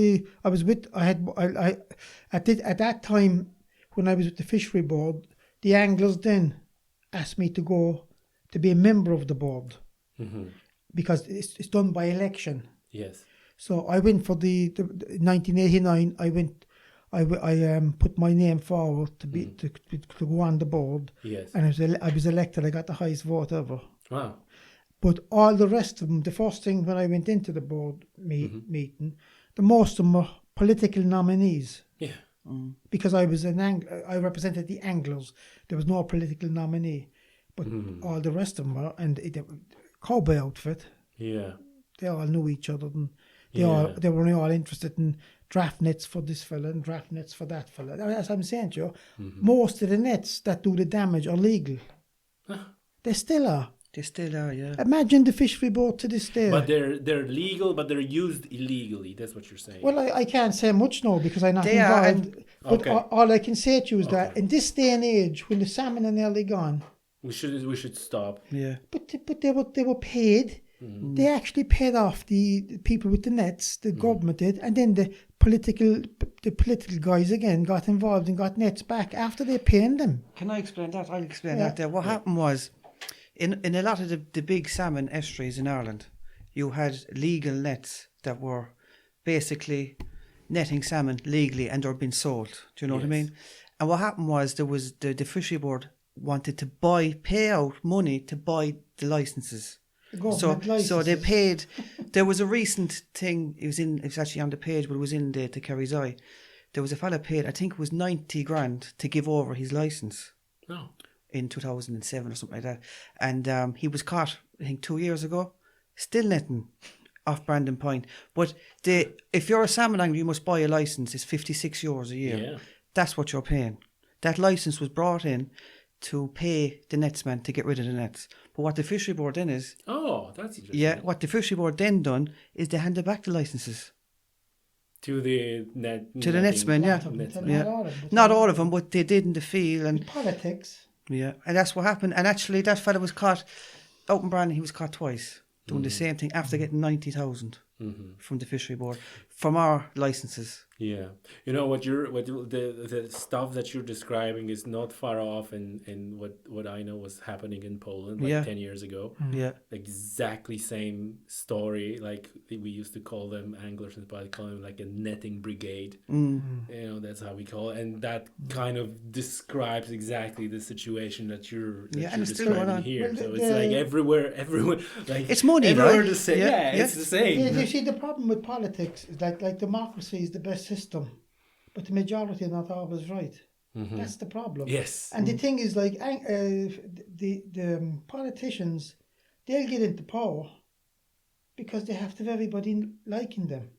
B: at that time when I was with the fishery board, the anglers then asked me to go to be a member of the board, because it's done by election. Yes. So I went for the 1989. I put my name forward to be to go on the board. Yes. And I was elected. I got the highest vote ever. Wow. But all the rest of them, the first thing when I went into the board meeting, the most of them were political nominees. Yeah. Because I was I represented the anglers. There was no political nominee, but all the rest of them were, and cowboy outfit. Yeah. They all knew each other, and they were all interested in draft nets for this fella and draft nets for that fella. As I'm saying to you, most of the nets that do the damage are legal. They still are.
C: They still are, yeah.
B: Imagine the fishery board to this day.
A: But they're legal, but they're used illegally. That's what you're saying.
B: Well, I can't say much now because I'm not involved. But all I can say to you is that in this day and age, when the salmon are nearly gone,
A: we should stop.
B: Yeah. But they were paid. They actually paid off the people with the nets. The government did, and then the political guys again got involved and got nets back after they paid them.
C: Can I explain that? I'll explain that there. What happened was, in a lot of the big salmon estuaries in Ireland, you had legal nets that were basically netting salmon legally and they were being sold. Do you know what I mean? And what happened was there was the fishery board wanted to pay out money to buy the licenses. So they paid. There was a recent thing. It was actually on the page, but it was in the Kerry's Eye. There was a fella paid, I think it was 90 grand to give over his license. Oh. In 2007 or something like that, and he was caught, I think, 2 years ago, still netting off Brandon Point. But if you're a salmon angler, you must buy a license. It's €56 a year.
A: Yeah.
C: That's what you're paying. That license was brought in to pay the netsman to get rid of the nets. But what the fishery board then is...
A: Oh, that's interesting.
C: Yeah, what the fishery board then done is they handed back the licenses.
A: To the
C: netsmen,
B: Yeah.
C: Not all of them, but they did in the field. And
B: politics.
C: Yeah, and that's what happened. And actually, that fella was caught out in Brandon. He was caught twice doing the same thing after getting 90,000 from the fishery board from our licenses.
A: Yeah, you know the stuff that you're describing is not far off in what I know was happening in Poland 10 years ago.
C: Yeah,
A: exactly same story. Like we used to call them anglers, and probably call them like a netting brigade. You know, that's how we call it, and that kind of describes exactly the situation that you're describing here.
B: Well,
A: so it's like everywhere, like
C: it's money,
A: everywhere
C: right?
A: the same. Yeah, it's the same.
B: Yeah, you see, the problem with politics is like democracy is the best system, but the majority are not always right. That's the problem.
A: Yes.
B: And the thing is, like, the politicians, they'll get into power because they have to have everybody liking them.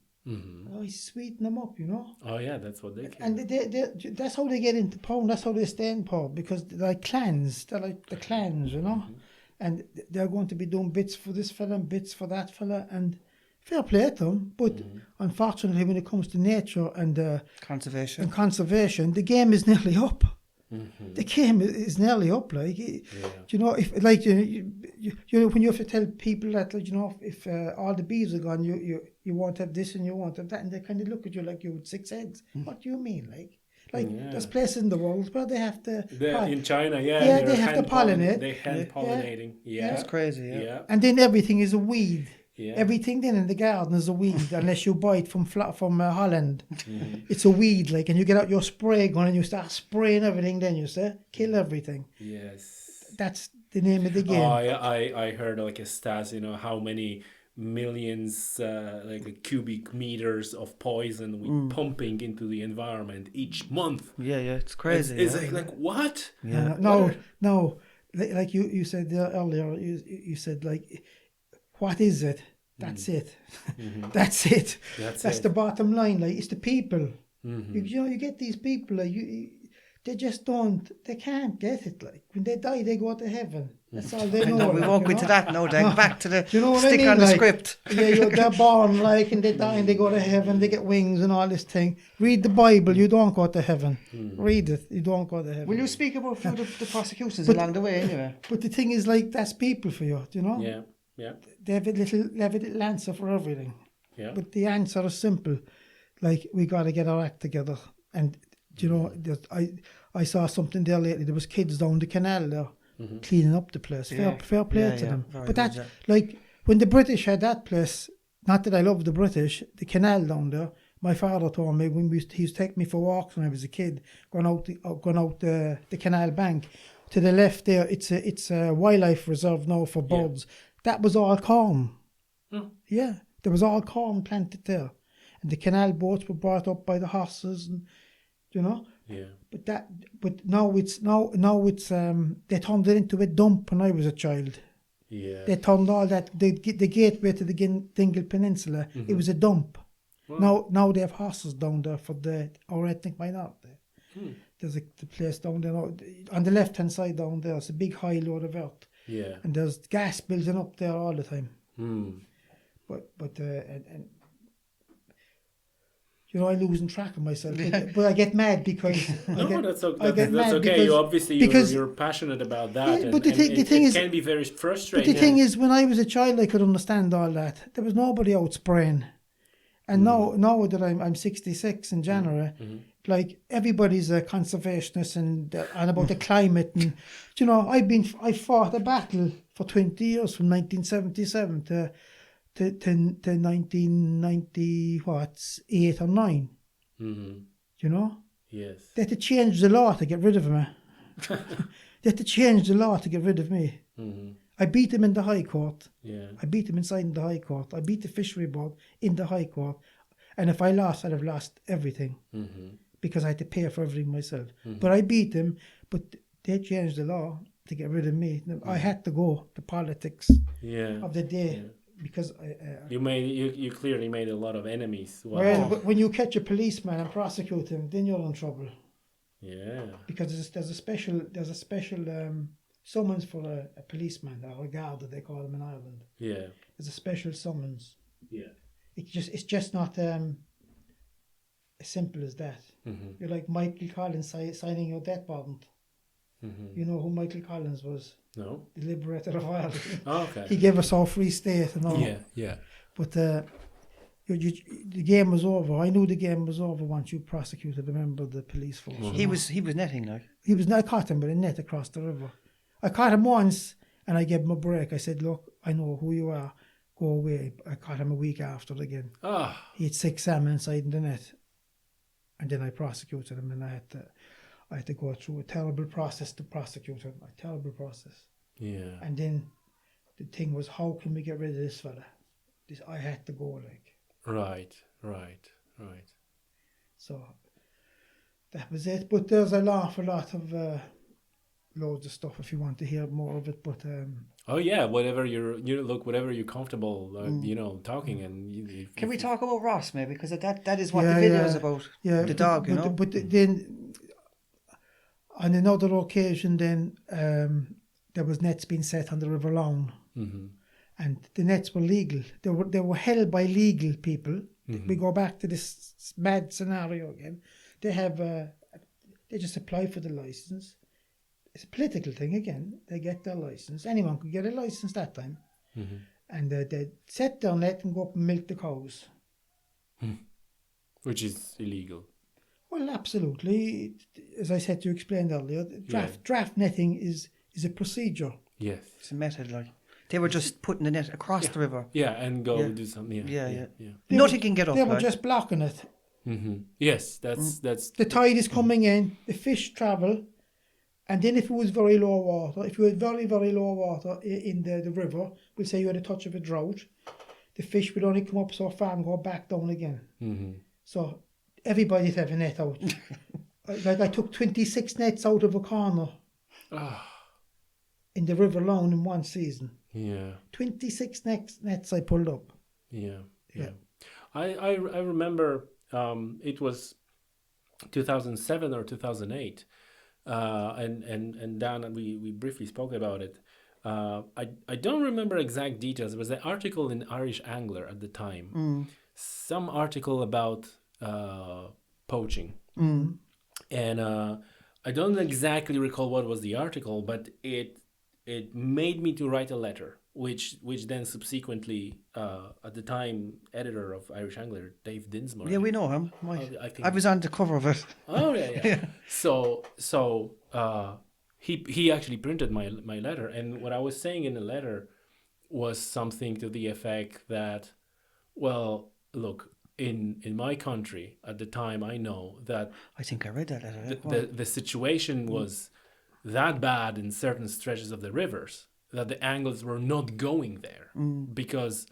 B: Oh, sweeten them up, you know.
A: Oh yeah, that's what they can.
B: And that's how they get into power. And that's how they stay in power, because they're like clans. They're like the clans, you know. And they're going to be doing bits for this fella and bits for that fella, and fair play to them. But unfortunately, when it comes to nature and conservation, the game is nearly up. The game is nearly up. Like, you know, if like you know, when you have to tell people that, like, you know, if all the bees are gone, you won't have this and you won't have that, and they kind of look at you like you with 6 heads. What do you mean, like? There's places in the world where they have to...
A: in China,
B: they have to pollinate.
A: They're hand-pollinating. Yeah.
C: That's crazy, yeah.
B: And then everything is a weed.
A: Yeah.
B: Everything then in the garden is a weed, unless you buy it from Holland. It's a weed, like, and you get out your spray gun and you start spraying everything, then you say, kill everything.
A: Yes.
B: That's the name of the game.
A: Oh, I heard like a stat, you know, how many millions, like cubic meters of poison we pumping into the environment each month.
C: Yeah, it's crazy.
A: It's like what?
C: Yeah.
B: No, like you said there earlier, you said, like, what is it? That's it. That's it. That's the bottom line. Like, it's the people. You know, you get these people, like, they just they can't get it. Like, when they die, they go to heaven. That's all they know.
C: No, we won't go into that. No, then back to the
B: you know
C: stick on the script.
B: Yeah, they're born, like, and they die and they go to heaven. They get wings and all this thing. Read the Bible. You don't go to heaven. Read it. You don't go to heaven.
C: Will you speak about the prosecutions along the way, anyway?
B: But the thing is, like, that's people for you. Do you know?
A: Yeah.
B: They have a little answer for everything.
A: Yeah.
B: But the answer is simple. Like, we got to get our act together. And, you know, I saw something there lately. There was kids down the canal there cleaning up the place. Fair play to them. But that, like, when the British had that place, not that I love the British, the canal down there, my father told me when he used to take me for walks when I was a kid, going out the canal bank. To the left there, it's a wildlife reserve now for birds. Yeah. That was all corn. Yeah, there was all corn planted there, and the canal boats were brought up by the horses, and you know.
A: Yeah.
B: But now it's they turned it into a dump when I was a child.
A: Yeah.
B: They turned all that the gateway to the Dingle Peninsula. It was a dump. Wow. Now they have horses down there for our ethnic minority. There's the place down there on the left hand side down there. It's a big high load of earth.
A: Yeah.
B: And there's gas building up there all the time. But you know, I'm losing track of myself. But I get mad because
A: that's okay. You obviously you're passionate about that.
B: Yeah, but the thing is,
A: it can be very frustrating.
B: But the thing is, when I was a child, I could understand all that. There was nobody out spraying. And now that I'm 66 in January, like, everybody's a conservationist and about the climate, and you know, I fought a battle for 20 years from 1977 to 1990 8 or 9. You know.
A: Yes.
B: They had to change the law to get rid of me. They had to change the law to get rid of me. I beat him in the High Court. Yeah. I beat him inside the High Court. I beat the Fishery Board in the High Court. And if I lost, I'd have lost everything. Because I had to pay for everything myself. But I beat him. But they changed the law to get rid of me. I had to go to politics of the day. because
A: you clearly made a lot of enemies. Wow.
B: well, but when you catch a policeman and prosecute him, then you're in trouble.
A: Yeah.
B: Because there's a special summons for a policeman or a guard that they call them in Ireland.
A: Yeah.
B: There's a special summons.
A: Yeah.
B: It's just not as simple as that.
A: Mm-hmm.
B: You're like Michael Collins signing your death warrant.
A: Mm-hmm.
B: You know who Michael Collins was?
A: No.
B: The liberator of Ireland.
A: Oh, okay.
B: He gave us our free state and all.
A: Yeah.
B: But the game was over. I knew the game was over once you prosecuted a member of the police force.
C: He was netting like.
B: I caught him with a net across the river. I caught him once and I gave him a break. I said, look, I know who you are. Go away. I caught him a week after again. He had 6 salmon inside in the net. And then I prosecuted him and I had to go through a terrible process to prosecute him. A terrible process.
A: Yeah.
B: And then the thing was, how can we get rid of this fella? I had to go like.
A: Right.
B: So that was it. But there's an awful lot of loads of stuff if you want to hear more of it. But
A: oh yeah, whatever whatever you're comfortable, talking and.
C: Can we talk about Ross maybe, because that is what the video is about.
B: Yeah,
C: the dog, you know.
B: But then on another occasion, then there was nets being set on the River Lown.
A: Mm-hmm.
B: And the nets were legal. They were held by legal people.
A: Mm-hmm.
B: We go back to this mad scenario again. They have they just apply for the license. It's a political thing again. They get their license. Anyone could get a license that time.
A: Mm-hmm.
B: And they set their net and go up and milk the cows.
A: Which is illegal.
B: Well, absolutely. As I said, you explained earlier, draft netting is a procedure.
A: Yes.
C: It's a method, like. They were just putting the net across the river.
A: Yeah, and go do something.
C: Yeah. Nothing can get up.
B: They were just blocking it.
A: Mm-hmm. Yes, that's.
B: The tide is coming in, the fish travel, and then if it was very low water, if you had very, very low water in the river, we'll say you had a touch of a drought, the fish would only come up so far and go back down again.
A: Mm-hmm.
B: So everybody'd have a net out. Like I took 26 nets out of a corner in the River Lown in one season.
A: Yeah.
B: 26 nets I pulled up.
A: Yeah. I remember it was 2007 or 2008, and Dan, we briefly spoke about it. I don't remember exact details. There was an article in Irish Angler at the time, some article about poaching, and I don't exactly recall what was the article, but it made me to write a letter, which then subsequently, at the time, editor of Irish Angler, Dave Dinsmore.
C: Yeah, we know him. I was on the cover of it.
A: Oh yeah. So he actually printed my letter, and what I was saying in the letter was something to the effect that, well, look, in my country at the time, I know that
C: I think I read that letter.
A: The situation was that bad in certain stretches of the rivers that the anglers were not going there because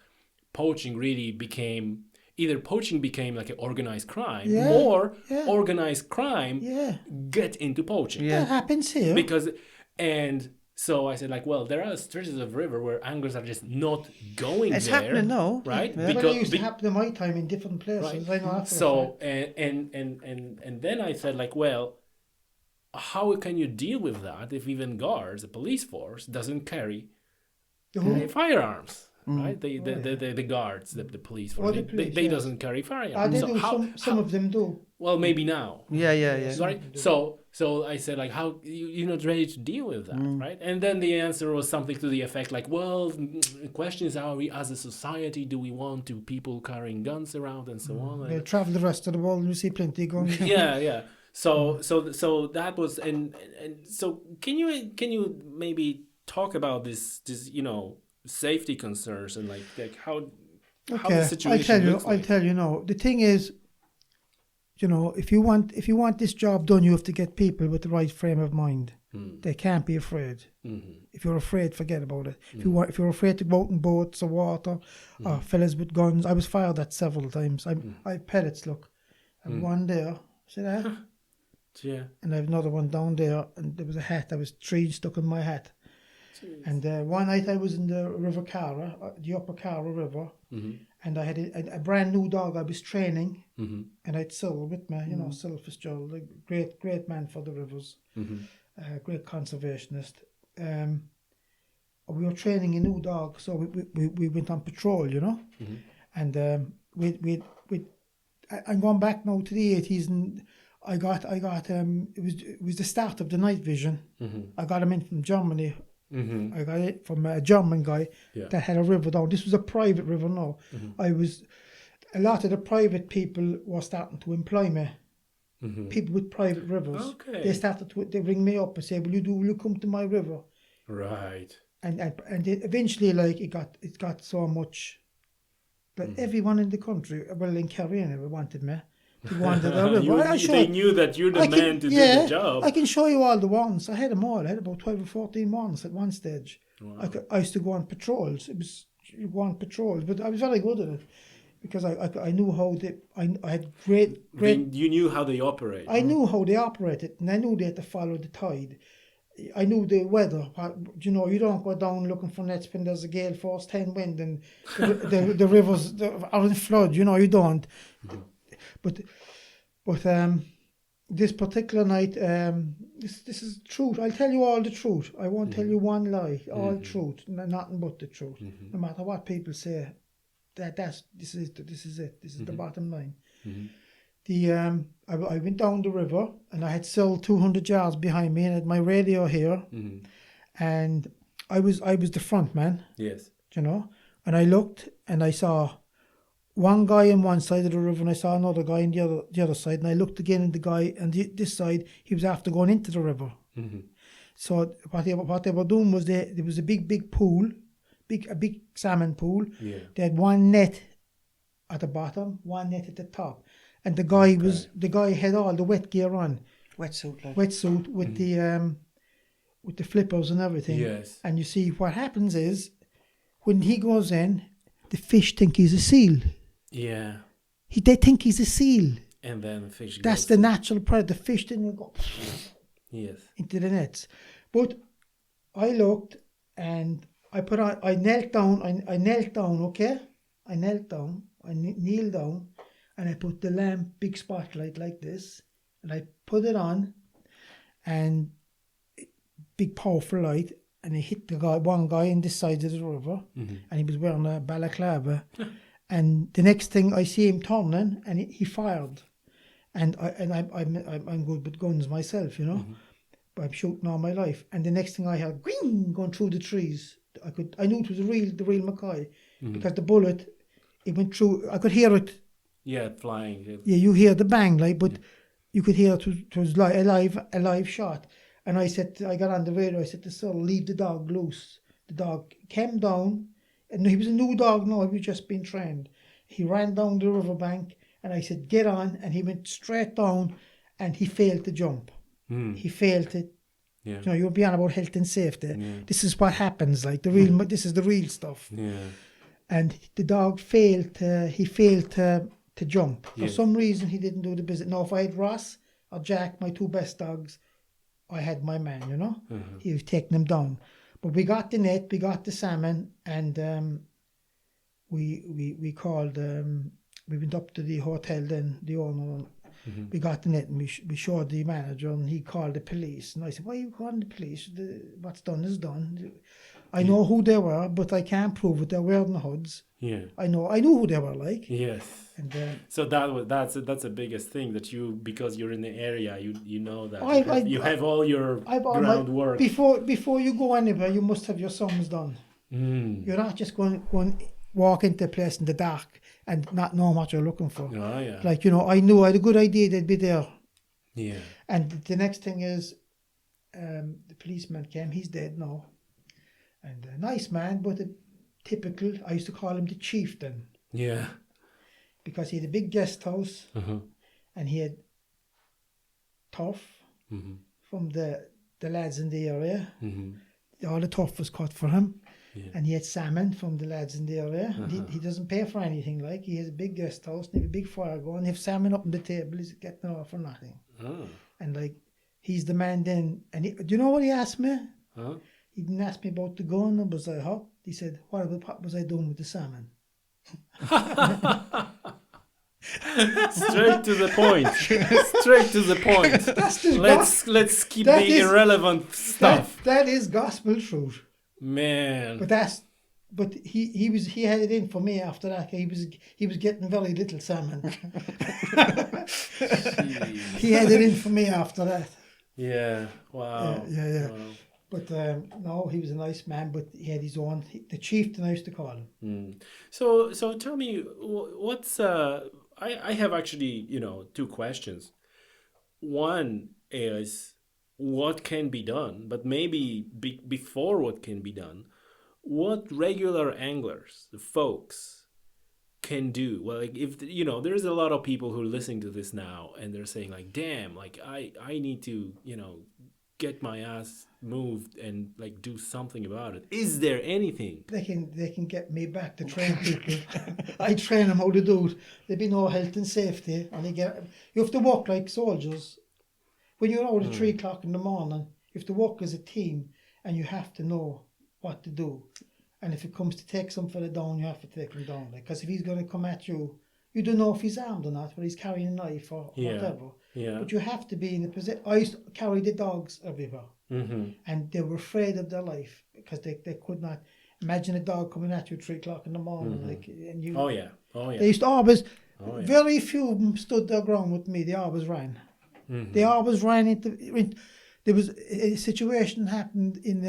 A: poaching really became like an organized crime or organized crime get into poaching.
B: That happens here.
A: So I said, like, well, there are stretches of river where anglers are just not going
C: it's
A: there.
C: It's happening now.
A: Right?
B: Yeah. Because it used to happen in my time in different places.
A: Right.
B: I know
A: so, and then I said, like, well, how can you deal with that if even guards, the police force, doesn't carry firearms? Right? The guards, the police force, they doesn't carry firearms.
B: Some of them do.
A: Well, maybe now.
C: Yeah.
A: Right? So I said, like, how you're not ready to deal with that, right? And then the answer was something to the effect, like, well, the question is, how we as a society do we want to people carrying guns around and so on?
B: They'll travel the rest of the world and you see plenty of guns.
A: Yeah. So that was and so can you maybe talk about this safety concerns and like how the situation looks like?
B: I'll tell you now. The thing is, if you want this job done, you have to get people with the right frame of mind. They can't be afraid. If you're afraid, forget about it. If you're afraid to go out in boats or water, or fellas with guns, I was fired at several times. I have pellets. Look, I have one there. See that?
A: Yeah.
B: And I have another one down there, and there was a hat. There was 3 stuck in my hat.
A: Jeez.
B: And one night I was in the River Cara, the Upper Cara River, and I had a brand new dog I was training, and I'd Sil with me, you know, Sil Fitzgerald, a great man for the rivers, great conservationist. We were training a new dog, so we went on patrol, you know, and I'm going back now to the 80s, and I got it was the start of the night vision. I got him in from Germany. I got it from a German guy that had a river down. This was a private river now. A lot of the private people were starting to employ me. People with private rivers.
A: Okay.
B: They ring me up and say, will you come to my river?
A: Right.
B: And eventually, like, it got so much that everyone in the country, well, in Kerry, wanted me to go on to the river.
A: They knew that you're the man to do the job.
B: I can show you all the ones. I had them all. I had about 12 or 14 ones at one stage.
A: Wow.
B: I used to go on patrols. You go on patrols, but I was very good at it because I knew how I had great.
A: You knew how they operate.
B: I knew how they operated, and I knew they had to follow the tide. I knew the weather. You know, you don't go down looking for nets when there's a gale force 10 wind and the rivers are in flood. You know, you don't. But this particular night, this is truth. I'll tell you all the truth. I won't tell you one lie. All truth, nothing but the truth. No matter what people say, this is it. This is the bottom line. I went down the river and I had still 200 yards behind me and had my radio here, and I was the front man.
A: Yes.
B: You know, and I looked and I saw one guy on one side of the river and I saw another guy on the other side, and I looked again and the guy on this side, he was after going into the river. So what they were doing was there was a big pool, a big salmon pool.
A: Yeah.
B: They had one net at the bottom, one net at the top. And the guy had all the wet gear on. Wetsuit with the flippers and everything.
A: Yes.
B: And you see what happens is when he goes in, the fish think he's a seal.
A: Yeah.
B: They think he's a seal.
A: And then the fish
B: That's the natural predator. The fish didn't go into the nets. But I looked and I knelt down, okay? I knelt down, I kneeled down, and I put the lamp, big spotlight like this, and I put it on, and big powerful light, and it hit one guy in this side of the river, and he was wearing a balaclava, and the next thing I see him turning, and he fired, and I'm good with guns myself, you know, but I'm shooting all my life, and the next thing I heard, green, going through the trees. I knew it was the real Mackay, because the bullet, it went through. I could hear it.
A: Yeah, flying.
B: Yeah, you hear the bang, like, but you could hear it was like a live shot. And I got on the radio, I said to Sil, leave the dog loose. The dog came down, and he was a new dog now, he was just been trained. He ran down the riverbank, and I said, get on, and he went straight down, and he failed to jump. He failed to, you know, you'll be on about health and safety. Yeah. This is what happens, like, this is the real stuff.
A: Yeah.
B: And the dog failed to jump. For some reason, he didn't do the business. Now, if I had Ross or Jack, my two best dogs, I had my man, you know. He was taking them down. But we got the net, we got the salmon, and we called, we went up to the hotel then, the owner, we got the net, and we showed the manager, and he called the police. And I said, why are you calling the police? What's done is done. I know who they were, but I can't prove it. They're wearing the hoods.
A: Yeah.
B: I knew who they were like.
A: Yes.
B: And
A: so that's the biggest thing, that you, because you're in the area, you know that you have all your groundwork.
B: Before you go anywhere, you must have your sums done. You're not just going walk into a place in the dark and not know what you're looking for.
A: Oh, yeah.
B: Like, you know, I knew I had a good idea they'd be there.
A: Yeah.
B: And the next thing is, the policeman came. He's dead now. And a nice man, but typical. I used to call him the chieftain.
A: Yeah.
B: Because he had a big guest house, and he had turf from the lads in the area. All the turf was cut for him. Yeah. And he had salmon from the lads in the area. He doesn't pay for anything. Like, he has a big guest house, and he has a big fire going. He has salmon up on the table. He's getting it all for nothing. And like, he's the man then. And do you know what he asked me? he didn't ask me about the gun. I was like, huh? He said, what was I doing with the salmon?
A: Straight to the point. Straight to the point. Let's keep the irrelevant stuff.
B: That is gospel truth.
A: Man.
B: But he had it in for me after that. He was getting very little salmon. He had it in for me after that.
A: Yeah. Wow.
B: Yeah. Wow. But no, he was a nice man, but he had his own. The chieftain, I used to call him.
A: So tell me, what's I have actually, two questions. One is what can be done, but maybe before what can be done, what regular anglers, the folks, can do. Well, like if there's a lot of people who are listening to this now and they're saying like, damn, like I need to get my ass moved and like do something about it. Is there anything
B: they can get me back to train people? I train them how to do it. There'd be no health and safety, and you have to walk like soldiers. When you're out at 3 o'clock in the morning, you have to walk as a team, and you have to know what to do. And if it comes to take some fella down, you have to take him down. Because if he's going to come at you, you don't know if he's armed or not, but he's carrying a knife or whatever.
A: Yeah.
B: But you have to be in a position. I used to carry the dogs everywhere, and they were afraid of their life because they could not imagine a dog coming at you at 3 o'clock in the morning. Like, and you.
A: Oh yeah.
B: They used to always. Very few of them stood their ground with me. They always ran. They always ran into. There was a situation happened in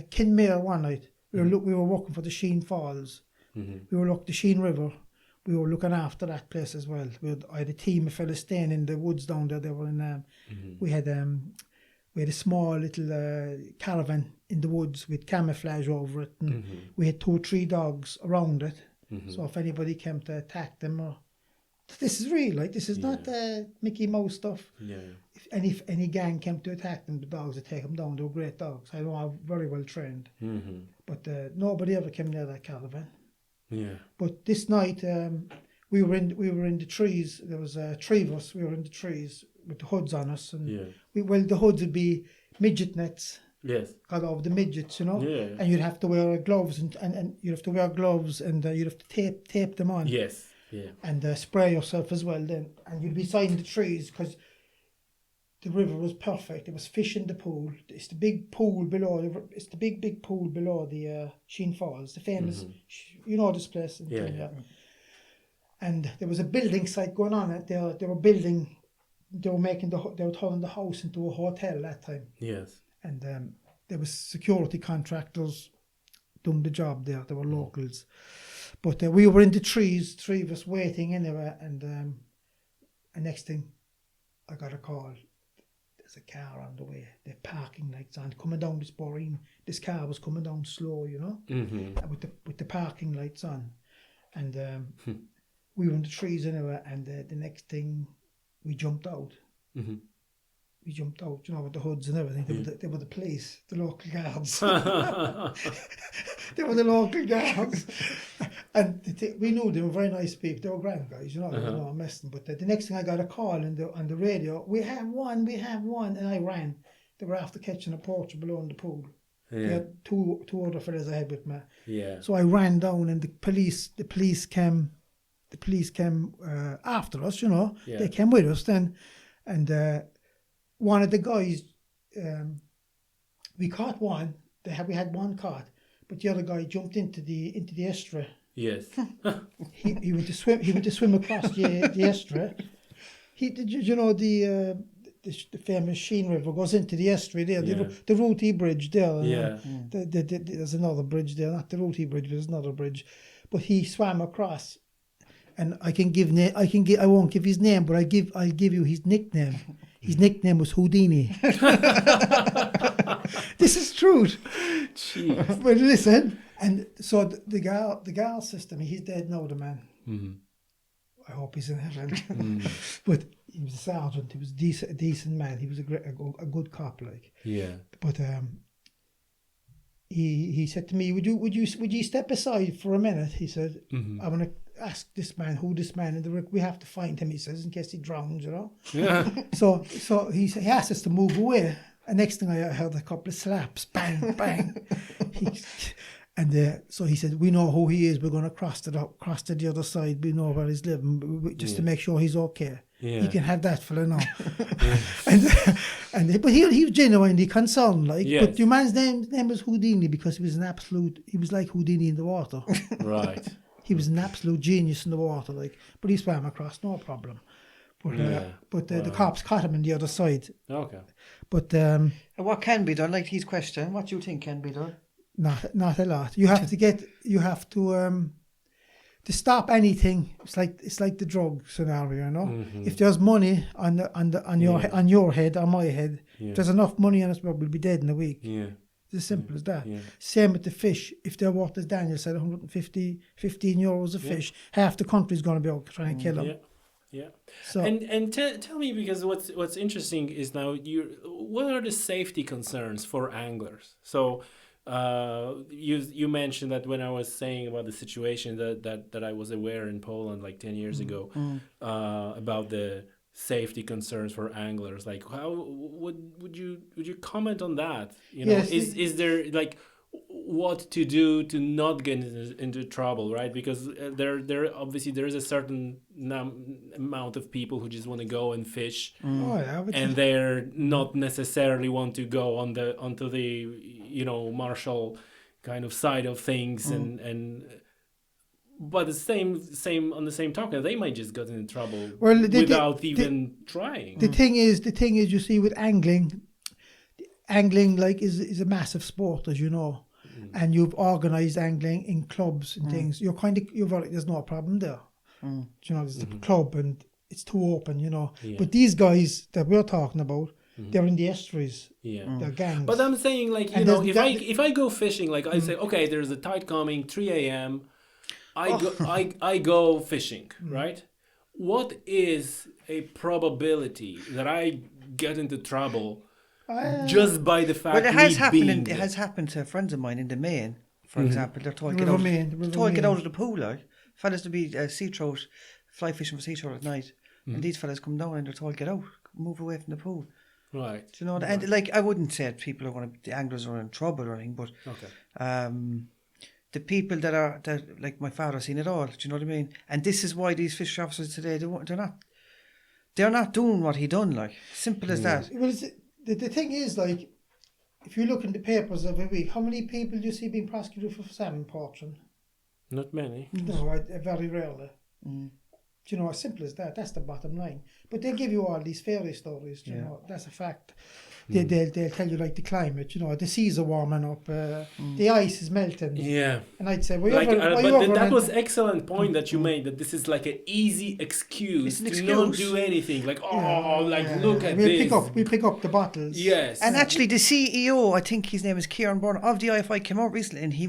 B: Kinmare one night. We were walking for the Sheen Falls. We were looking the Sheen River. We were looking after that place as well. I had a team of fellas staying in the woods down there. They were in. We had a small little caravan in the woods with camouflage over it, and we had 2 or 3 dogs around it. So if anybody came to attack them, this is real. Like this is not Mickey Mouse stuff.
A: Yeah.
B: If any gang came to attack them, the dogs would take them down. They were great dogs. I know I'm very well trained. But nobody ever came near that caravan.
A: Yeah.
B: But this night we were in the trees. There was 3 of us. We were in the trees with the hoods on us, and the hoods would be midget nets.
A: Yes.
B: Got over the midgets,
A: Yeah.
B: And you'd have to wear gloves and you'd have to wear gloves and you'd have to tape them on.
A: Yes. Yeah.
B: And spray yourself as well then, and you'd be beside the trees because the river was perfect. There was fish in the pool. It's the big pool below. It's the big pool below the Sheen Falls, the famous. You know this place.
A: Yeah.
B: And there was a building site going on. They were building. They were turning the house into a hotel that time.
A: Yes.
B: And there was security contractors doing the job there. They were locals. But we were in the trees, 3 of us waiting anyway. And next thing, I got a call. There's a car on the way. The parking lights on, coming down this Boreen. This car was coming down slow, with the parking lights on. And we were in the trees anyway. And the next thing, we jumped out. We jumped out, with the hoods and everything. They were the police, the local guards. They were the local guards. And we knew they were very nice people. They were grand guys, they were not messing. But the next thing I got a call on the radio, we have one. And I ran. They were after catching a poacher below in the pool.
A: Yeah.
B: They had two other fellas I had with me.
A: Yeah.
B: So I ran down and the police came after us,
A: Yeah.
B: They came with us then. And one of the guys, we caught one. We had one caught, but the other guy jumped into the estuary.
A: Yes.
B: He went to swim. He went to swim across the estuary. The famous Sheen River goes into the estuary there.
A: Yeah.
B: The Rooty Bridge there.
A: Yeah.
B: There's another bridge there, not the Rooty Bridge, but there's another bridge. But he swam across, and I won't give his name, but I'll give you his nickname. His nickname was Houdini. This is true.
A: Jeez.
B: But listen, and so the Gal system, he's dead now, the man. I hope he's in heaven. But he was a sergeant. He was a decent man. He was a good cop, like. Yeah. But he said to me, "Would you step aside for a minute?" He said, "I want to ask this man who this man is. We have to find him." He says, "in case he drowns, Yeah. So he asked us to move away, And next thing I heard a couple of slaps, bang, bang. So he said, we know who he is. We're going to cross to the other side. We know where he's living, just to make sure he's okay.
A: Yeah.
B: You can have that fella now. But he was genuinely concerned, like.
A: Yes.
B: But your man's name was Houdini because he was like Houdini in the water.
A: Right.
B: He was an absolute genius in the water, like. But he swam across, no problem. But the cops caught him on the other side.
A: Okay.
B: But
C: And what can be done? Like his question, what do you think can be done?
B: not a lot. You have to stop anything. It's like the drug scenario, you know.
A: Mm-hmm.
B: If there's money on your head, on my head, if there's enough money on us, we'll be dead in a week.
A: Yeah.
B: It's as simple as that.
A: Yeah.
B: Same with the fish. If they're worth, as Daniel said, 15 euros a fish, half the country's going to be out trying to kill them.
A: Yeah. Yeah.
B: So
A: And tell me, because what's interesting is now what are the safety concerns for anglers? So you mentioned that when I was saying about the situation that I was aware in Poland like 10 years ago about the safety concerns for anglers, like how would you comment on that? You know,
B: yes,
A: is there like what to do to not get into trouble, right? Because there obviously there is a certain amount of people who just want to go and fish, and they're not necessarily want to go onto the martial kind of side of things, and but the same on the same token, they might just get into trouble without even trying.
B: The thing is, you see, with angling like is a massive sport, as you know, and you've organised angling in clubs and things. There's no problem there. You know, there's a club and it's too open, you know. Yeah. But these guys that we're talking about, they're in the estuaries. Yeah, they're gangs.
A: But I'm saying, like, if I go fishing, like I say, okay, there's a tide coming, 3 a.m. I go fishing, right? What is a probability that I get into trouble just by the fact
C: it has happened to friends of mine in the Main, for example. They're told get out of the pool, like fellas to be sea trout, fly fishing for sea trout at night, and these fellas come down and they're told get out, move away from the pool.
A: Right.
C: Do you know? And like I wouldn't say the anglers are in trouble or anything, but the people that like my father's seen it all. Do you know what I mean? And this is why these fish officers today they're not doing what he done. Like simple as that.
B: Well, the thing is, like, if you look in the papers every week, how many people do you see being prosecuted for salmon poaching?
A: Not many.
B: No, very rarely. Do you know, as simple as that. That's the bottom line. But they give you all these fairy stories. Do you know, that's a fact. They'll tell you, like, the climate. You know, the seas are warming up. The ice is melting.
A: Yeah.
B: And I'd say,
A: that was excellent point that you made. That this is like an easy excuse to not do anything. Like, look at this.
B: We pick up the bottles.
A: Yes.
C: And actually, the CEO, I think his name is Kieran Byrne of the IFI, came out recently, and he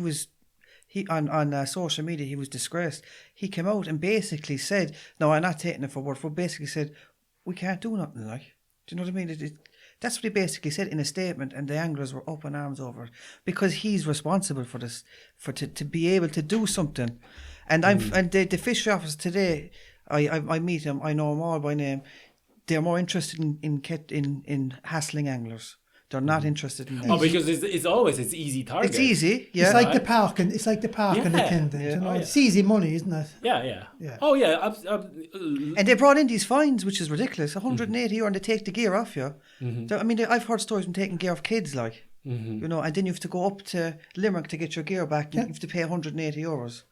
C: on social media, he was disgraced. He came out and basically said, no, I'm not taking it for word, but basically said, we can't do nothing, like. Do you know what I mean? That's what he basically said in a statement, and the anglers were up in arms over it because he's responsible for this, to be able to do something. And the fish officers today, I meet them, I know them all by name. They're more interested in hassling anglers. They're not interested in that.
A: Because it's easy target.
C: It's easy, yeah.
B: It's like the parking attendant. You know, it's easy money, isn't it?
A: Yeah. Oh yeah.
C: And they brought in these fines, which is ridiculous. 180 euro, and they take the gear off you. I mean, I've heard stories from taking gear off kids, like you know, and then you have to go up to Limerick to get your gear back. You have to pay 180 euros.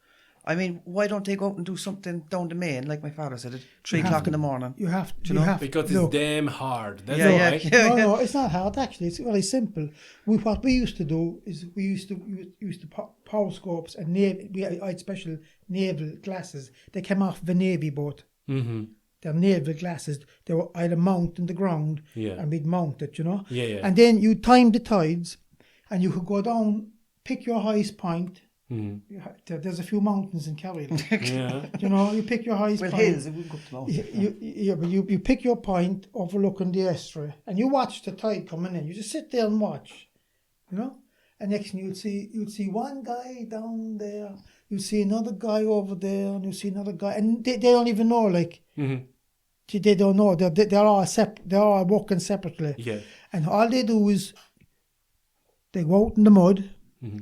C: I mean, why don't they go out and do something down the Main, like my father said, at 3 o'clock in the morning?
B: You have to.
A: Because it's damn hard. That's right.
B: No, it's not hard, actually. It's very simple. What we used to do is we used to power scopes and I had special naval glasses. They came off the Navy boat. They're naval glasses. They were either mount in the ground and we'd mount it, you know?
A: Yeah.
B: And then you time the tides and you could go down, pick your highest point. There's a few mountains in Kerry. You know, you pick your highest point.
C: Hills, it wouldn't go to mountains.
B: But you pick your point overlooking the estuary and you watch the tide coming in. You just sit there and watch, you know. And next thing you'd see one guy down there, you'd see another guy over there, and you'd see another guy, and they don't even know, like, do They don't know. They're all working separately.
A: Yeah.
B: And all they do is they go out in the mud,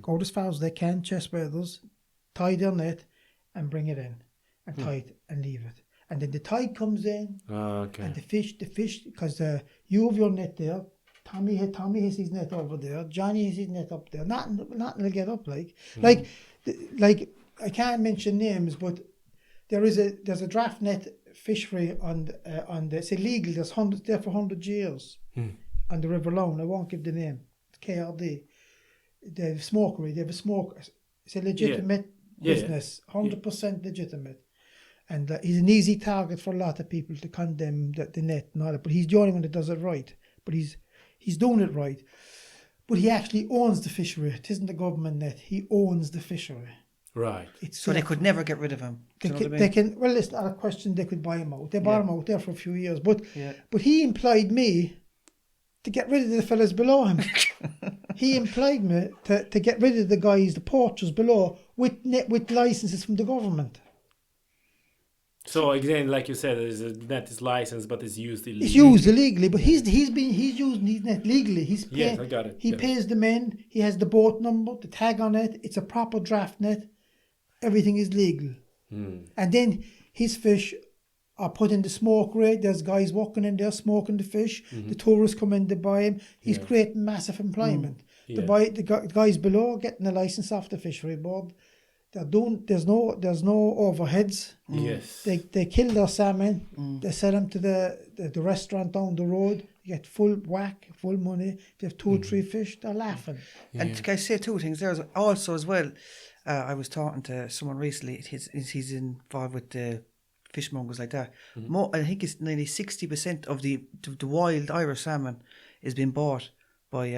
B: go as far as they can, chest waders, tie their net, and bring it in, and tie it and leave it. And then the tide comes in, and the fish, because you have your net there. Tommy has his net over there. Johnny has his net up there. Nothing will get up like I can't mention names, but there's a draft net fishery on the it's illegal. There's hundreds there for 100 years on the River Lone. I won't give the name. It's KRD. They have smokery. They have a smoke. It's a legitimate business, 100% legitimate. And he's an easy target for a lot of people to condemn the net and all that. But he's the only one that does it right. But he's doing it right. But he actually owns the fishery. It isn't the government net. He owns the fishery.
A: Right.
C: So they could never get rid of him.
B: They can. Well, it's not a question. They could buy him out. They bought him out there for a few years. But he employed me to get rid of the fellas below him. He employed me to get rid of the guys, the poachers below, with licenses from the government.
A: So again, like you said, the net is licensed, but it's used illegally.
B: It's used illegally, but he's using his net legally.
A: Yes, I got it.
B: He pays the men. He has the boat number, the tag on it. It's a proper draft net. Everything is legal. And then his fish are put in the smoke rate. There's guys walking in there smoking the fish. The tourists come in to buy him. He's creating massive employment. The guys below are getting a license off the fishery board. There's no overheads.
A: Yes.
B: They kill their salmon. They sell them to the restaurant down the road. You get full whack, full money. If you have 2 or 3 fish, they're laughing.
C: And can I say 2 things? There's also as well. I was talking to someone recently. He's involved with the fishmongers like that. I think it's nearly 60% of the wild Irish salmon is being bought by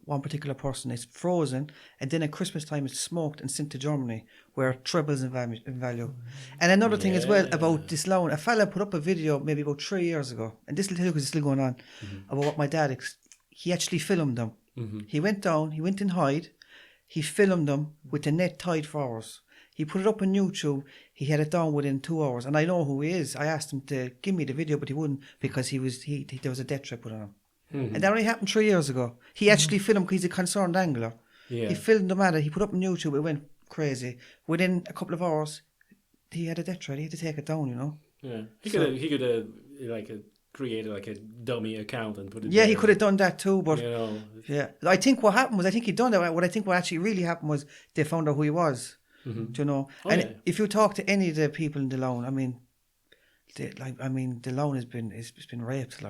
C: one particular person. It's frozen, and then at Christmas time it's smoked and sent to Germany, where it trebles in value. And another thing as well about this loan, a fella put up a video maybe about 3 years ago, and this will tell you because it's still going on, about what my dad, he actually filmed them. He went down, he went in hide, he filmed them with the net tied for hours. He put it up on YouTube. He had it down within 2 hours, and I know who he is. I asked him to give me the video, but he wouldn't, because there was a death trap put on him. And that only happened 3 years ago. He actually filmed because he's a concerned angler. Yeah. He filmed the matter. He put up on YouTube. It went crazy. Within a couple of hours, he had a death threat. He had to take it down.
A: Yeah, he could have created like a dummy account and put it.
C: Yeah,
A: there.
C: He could have done that too. But
A: yeah,
C: I think what happened was he'd done that. What actually really happened was they found out who he was. If you talk to any of the people in the loan, the loan has been raped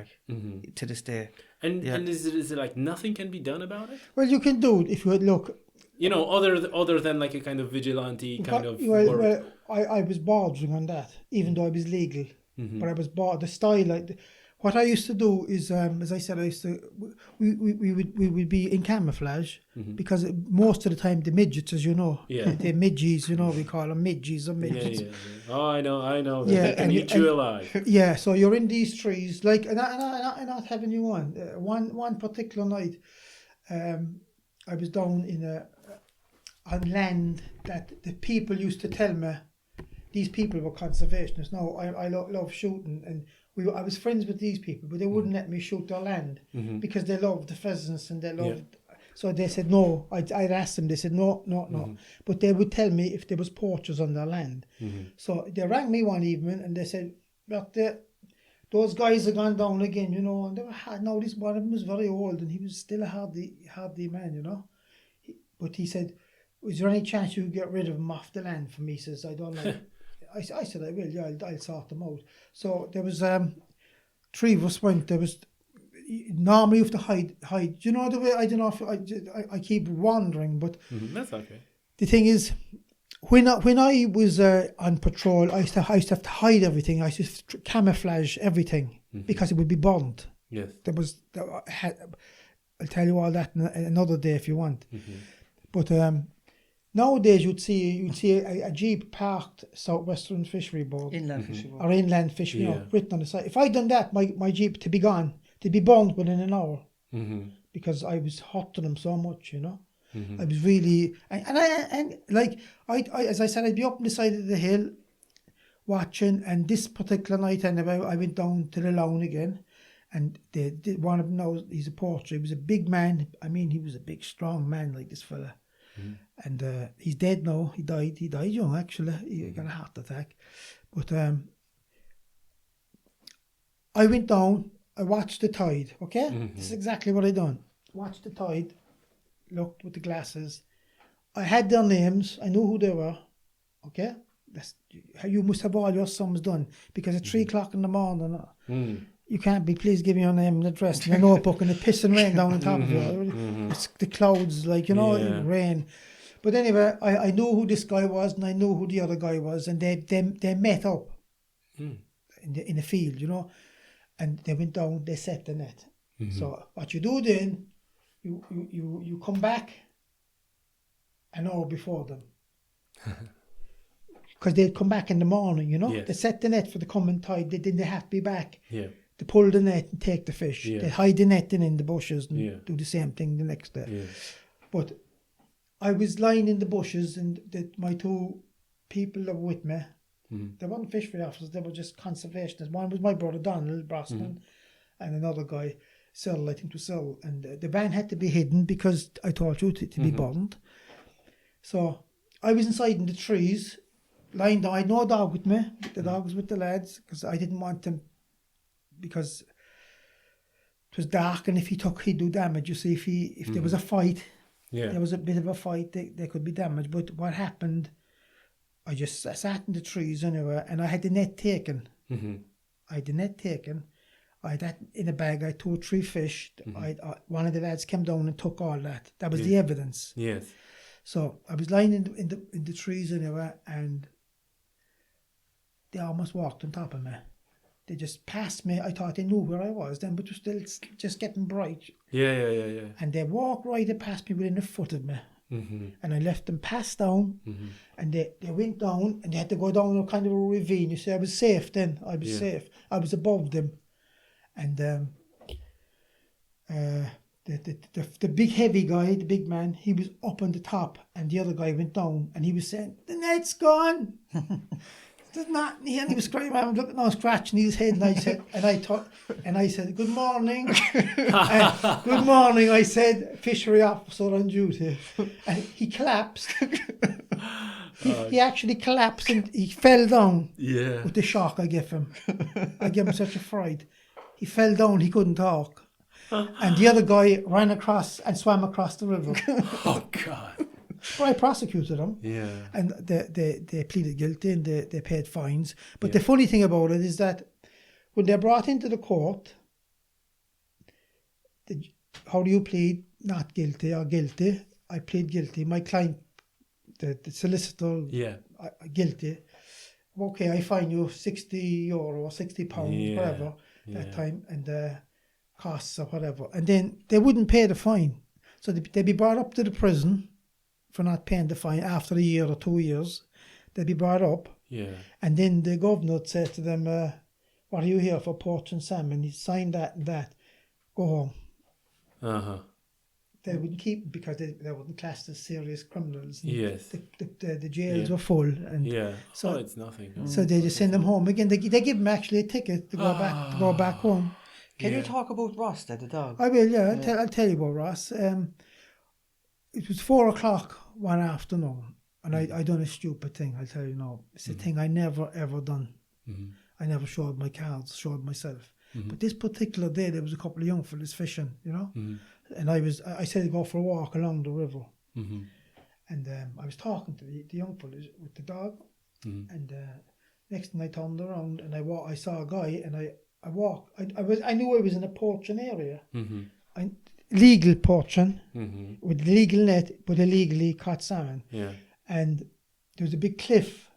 C: to this day.
A: And is it like nothing can be done about it?
B: Well, you can do it if you look.
A: Other than like a kind of vigilante kind of work.
B: Well, I was bordering on that, even though I was legal. But I was the style. What I used to do is, as I said, we would be in camouflage because most of the time the midgets, as you know, the midgies, we call them midgies or midgets.
A: Yeah. Oh, I know. They can eat you alive.
B: Yeah, so you're in these trees, and I'm not having you on. One particular night, I was down on land that the people used to tell me. These people were conservationists. Now, I love shooting, and I was friends with these people, but they wouldn't let me shoot their land because they loved the pheasants and they loved. So they said no. I'd ask them. They said no. But they would tell me if there was poachers on their land. So they rang me one evening and they said, "But those guys have gone down again, And they were now this one of them was very old and he was still a hardy man, But he said, "Is there any chance you could get rid of them off the land for me?" He says, "I don't know." I said, "I will, I'll sort them out." So there was 3 of us went. There was normally you have to hide. You know the way, I don't know if I keep wandering, but
A: that's okay.
B: The thing is, when I was on patrol, I used to have to hide everything. I used to camouflage everything because it would be burnt.
A: Yes.
B: I'll tell you all that another day if you want. But nowadays you'd see a jeep parked Southwestern Fishery Board.
C: Inland Fishery Board.
B: Or Inland Fishery, written on the side. If I'd done that, my jeep to be gone, they'd be burned within an hour. Because I was hot to them so much, I was really, and I as I said, I'd be up on the side of the hill watching, and this particular night anyway, I went down to the lawn again, and one of them knows he's a portrait. He was a big man. I mean, he was a big, strong man like this fella. And he's dead now. He died young, actually. He got a heart attack. But I went down, I watched the tide, okay? This is exactly what I done. Watched the tide, looked with the glasses. I had their names, I knew who they were, okay? You must have all your sums done, because at 3 o'clock in the morning, you can't be, please give me your name and address and a notebook, and the piss and rain down on top of you. It's the clouds, like, you know, rain. But anyway, I knew who this guy was, and I knew who the other guy was, and they met up in the field, you know, and they went down, they set the net. So what you do then, you come back an hour before them. Because they'd come back in the morning, you know. Yes. They set the net for the coming tide, then they have to be back. Yeah. They pull the net and take the fish. Yeah. They hide the net in the bushes and do the same thing the next day. Yeah. But I was lying in the bushes, and my 2 people that were with me, they weren't fishery officers, they were just conservationists. One was my brother Bertie Brosnan, and another guy, Cyril, I think it was Cyril. And the van had to be hidden because I told you to be burned. So I was inside in the trees, lying down. I had no dog with me. The dog was with the lads, because I didn't want them, because it was dark, and if he'd do damage. You see, if there was a fight, there was a bit of a fight, they could be damaged. But what happened, I sat in the trees anyway, and I had the net taken. I had the net taken. I had that in a bag. I had 2 or 3 fish. One of the lads came down and took all that. That was the evidence. Yes. So I was lying in the trees anyway, and they almost walked on top of me. They just passed me. I thought they knew where I was then, but it was still just getting bright. Yeah. And they walked right past me within a foot of me. And I left them pass down, and they went down, and they had to go down a kind of a ravine. You see, I was safe then. I was safe. I was above them. And the big heavy guy, the big man, he was up on the top, and the other guy went down, and he was saying, "The net's gone." There's nothing here. And he was screaming, I'm looking, I was scratching his head, and I said, "Good morning." Good morning, I said, fishery officer on duty. And he collapsed. He actually collapsed, and he fell down with the shock I gave him. I gave him such a fright. He fell down, he couldn't talk. And the other guy ran across and swam across the river.
A: Oh, God.
B: But I prosecuted them. Yeah. And they pleaded guilty, and they paid fines. But the funny thing about it is that when they're brought into the court, how do you plead? Not guilty or guilty? I plead guilty. My client, the solicitor, guilty. Okay, I fine you €60 or £60, whatever, that time, and costs or whatever. And then they wouldn't pay the fine. So they'd be brought up to the prison for not paying the fine after a year or 2 years. They'd be brought up. Yeah. And then the governor would say to them, "What are you here for, porch and salmon?" He'd sign that and that. Go home. Uh-huh. They wouldn't keep them because they wouldn't classed as serious criminals. Yes. The jails were full. And
A: so it's nothing. No.
B: So they just send them home again. They give them actually a ticket to go back home.
C: Can you talk about Ross, the dog?
B: I will, I'll tell you about Ross. It was 4 o'clock one afternoon, and I done a stupid thing, I'll tell you now. It's a thing I never ever done. I never showed my cards, showed myself. But this particular day, there was a couple of young fellas fishing, you know. And I said to go for a walk along the river. And I was talking to the young fellas with the dog. And next thing I turned around, and I saw a guy, and I walked. I knew I was in a poaching area. Legal poaching with legal net, but illegally caught salmon. Yeah. And there was a big cliff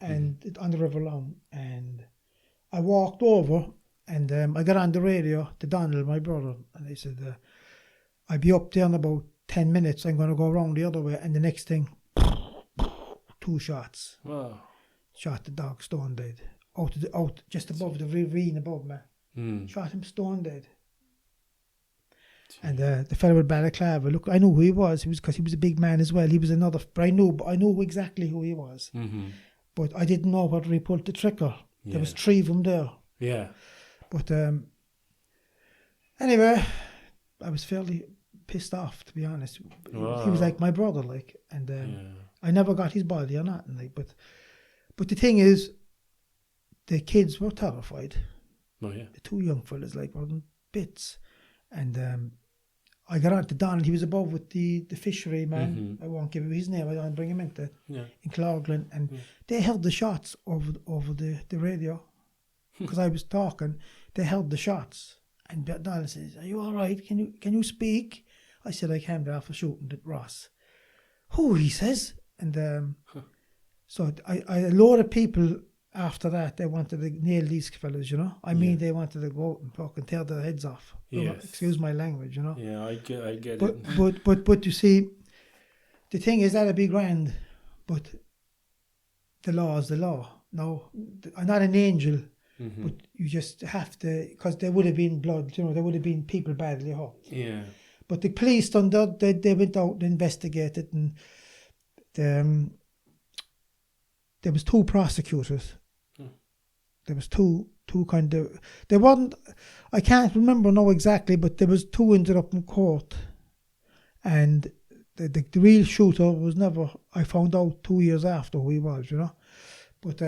B: and on the river long, and I walked over, and I got on the radio to Donald, my brother, and they said, "I'll be up there in about 10 minutes. I'm going to go around the other way." And the next thing, 2 shots. Wow. Shot the dog stone dead. Out just above the ravine above me. Shot him stone dead. And the fellow with balaclava, look, I knew who he was. Because he was a big man as well. He was another, but I knew exactly who he was. but I didn't know whether he pulled the trigger.
A: Yeah.
B: There was 3 of them there.
A: Yeah.
B: But anyway, I was fairly pissed off, to be honest.
A: Wow.
B: He was like my brother, like, and I never got his body or nothing, like. But the thing is, the kids were terrified.
A: Oh yeah.
B: The 2 young fellas, like, were in bits, and I got on to Donald. He was above with the fishery man. I won't give you his name. I don't bring him in Cloglan, and they heard the shots over the radio because I was talking. They heard the shots, and Donald says, "Are you all right? Can you speak?" I said, "I came there for shooting at Ross." Who, he says, and so a lot of people after that, they wanted to nail these fellas, you know. I mean, they wanted to go out and fucking tear their heads off.
A: Yes.
B: Excuse my language, you know.
A: Yeah, I get
B: it. But you see, the thing is that'd be grand, but the law is the law. No, I'm not an angel, but you just have to, because there would have been blood, you know, there would have been people badly hurt.
A: Yeah.
B: But the police done that, they went out and investigated, and there was 2 prosecutors. There was two kind of, there wasn't, I can't remember now exactly, but there was 2 ended up in court, and the real shooter was never, I found out 2 years after who he was, you know. But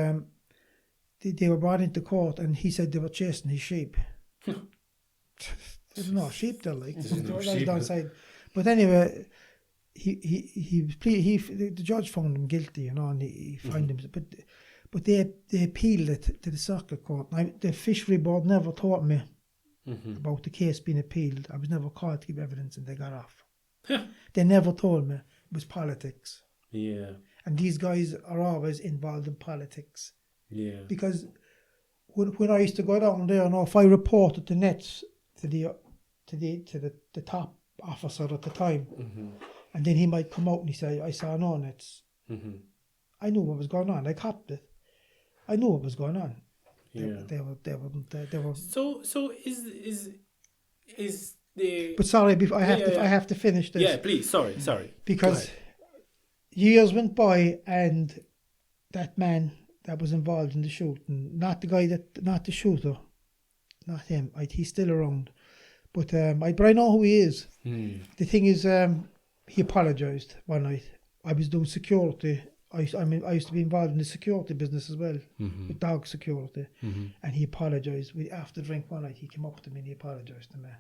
B: they were brought into court, and he said they were chasing his sheep. There's no sheep there, like, downside. But anyway, the judge found him guilty, you know, and he found him, but they appealed it to the circuit court. The fishery board never told me about the case being appealed. I was never called to give evidence, and they got off. They never told me. It was politics.
A: Yeah.
B: And these guys are always involved in politics.
A: Yeah.
B: Because when I used to go down there, if I reported the nets to the top officer at the time, and then he might come out and he say, "I saw no nets." I knew what was going on. I copped it. I knew what was going on.
A: Yeah.
B: They were.
A: So is the.
B: But sorry, I have to finish this.
A: Yeah, please. Sorry.
B: Because years went by, and that man that was involved in the shooting, not the shooter, not him. He's still around, but I know who he is. The thing is, he apologised one night. I was doing security. I used to be involved in the security business as well, with dog security, and he apologised. After drink one night, he came up to me and he apologised to me,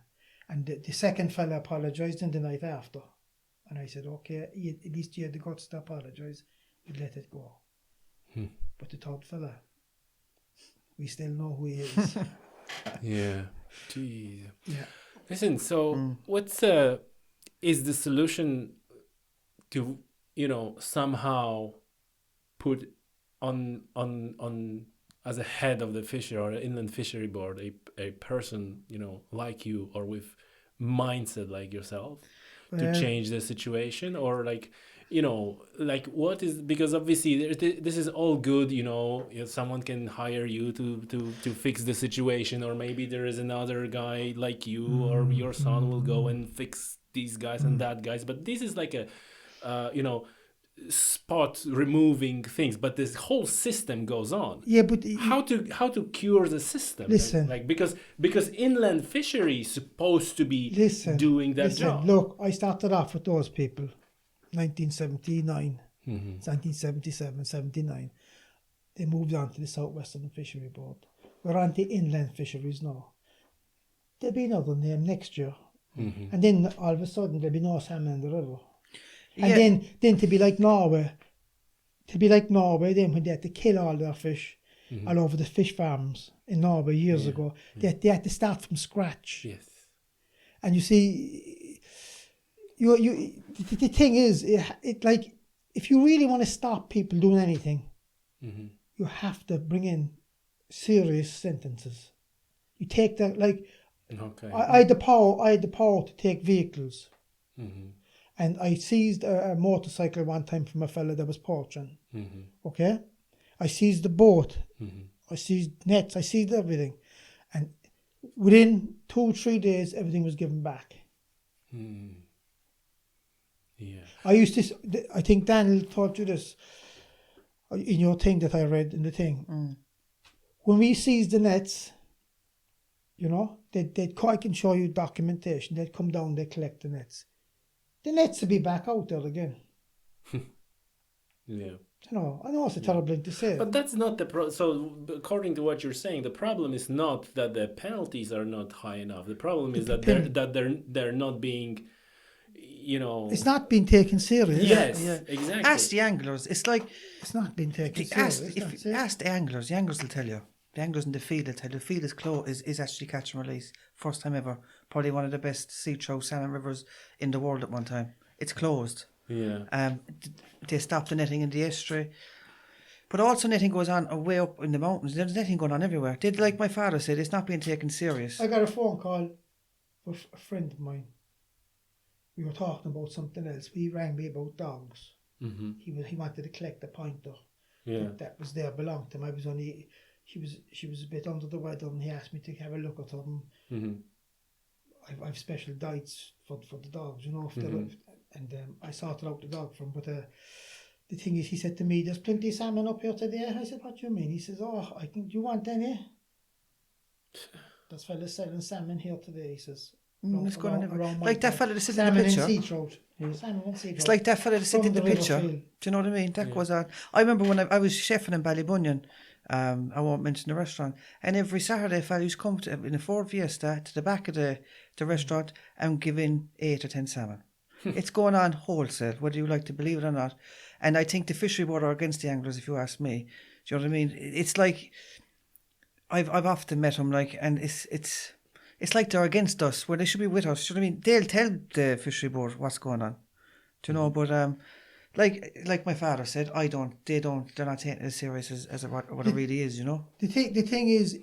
B: and the second fella apologised in the night after, and I said, "Okay, at least you had the guts to apologise. We let it go." But the third fella, we still know who he is.
A: Yeah. Jeez.
B: Yeah.
A: Listen, so what's is the solution to, you know, somehow put on as a head of the fishery or inland fishery board a person, you know, like you or with mindset like yourself to change the situation? Or like, you know, like what is, because obviously this is all good, you know, someone can hire you to fix the situation, or maybe there is another guy like you or your son will go and fix these guys and that guys, but this is like a you know, spot removing things, but this whole system goes on.
B: Yeah, but
A: how to cure the system?
B: Listen,
A: like because inland fishery is supposed to be doing that job.
B: Look, I started off with those people, 1979, 1977, 79. They moved on to the Southwestern Fishery Board. We're on the inland fisheries now. There'll be another name next year, and then all of a sudden there'll be no salmon in the river. And then to be like Norway, then when they had to kill all their fish all over the fish farms in Norway years ago, they had to start from scratch.
A: Yes.
B: And you see, the thing is, it like, if you really want to stop people doing anything, you have to bring in serious sentences. You take that, like, I had the power to take vehicles. And I seized a motorcycle one time from a fella that was poaching. Okay? I seized the boat. I seized nets. I seized everything. And within 2-3 days, everything was given back. Yeah. I think Daniel taught you this. in your thing that I read in the thing. When we seized the nets, you know, I can show you documentation. They'd come down, they'd collect the nets. The nets would be back out there again.
A: Yeah.
B: You know, I know it's a terrible thing to say.
A: But that's not the so according to what you're saying, the problem is not that the penalties are not high enough. The problem is that they're not being, you know,
B: it's not being taken serious.
A: Yes, exactly.
C: Ask the anglers. It's like
B: it's not being taken serious.
C: Ask the anglers will tell you. The anglers in the field will tell you. The field is actually catch and release. First time ever. Probably one of the best see-through salmon rivers in the world at one time. It's closed.
A: Yeah.
C: They stop the netting in the estuary. But also netting goes on way up in the mountains. There's netting going on everywhere. Like my father said, it's not being taken serious.
B: I got a phone call from a friend of mine. We were talking about something else. He rang me about dogs.
A: Mm-hmm.
B: He wanted to collect a pointer.
A: Yeah.
B: That was there, belonged to him. I was only... She was a bit under the weather, and he asked me to have a look at them.
A: Mm-hmm.
B: I've special diets for the dogs, you know. And I sorted out the dog from. But the thing is, he said to me, "There's plenty of salmon up here today." I said, "What do you mean?" He says, "Oh, I think, do you want any?" There's fellas selling salmon here today. He says,
C: it's going on like that fella that sent in the
B: salmon
C: picture.
B: and sea trout. Salmon and sea trout.
C: It's like that fella that sent in the picture.
B: Field.
C: Do you know what I mean? That goes on. I remember when I was chefing in Ballybunion. I won't mention the restaurant. And every Saturday, fellows come in a Ford Fiesta to the back of the restaurant and give in 8 or 10 salmon. It's going on wholesale, whether you like to believe it or not. And I think the fishery board are against the anglers, if you ask me. Do you know what I mean? It's like I've often met them, like, and it's like they're against us, where they should be with us. Do you know what I mean? They'll tell the fishery board what's going on. Do you know? But like my father said, they're not taking it as serious as what it really is, you know.
B: The thing is,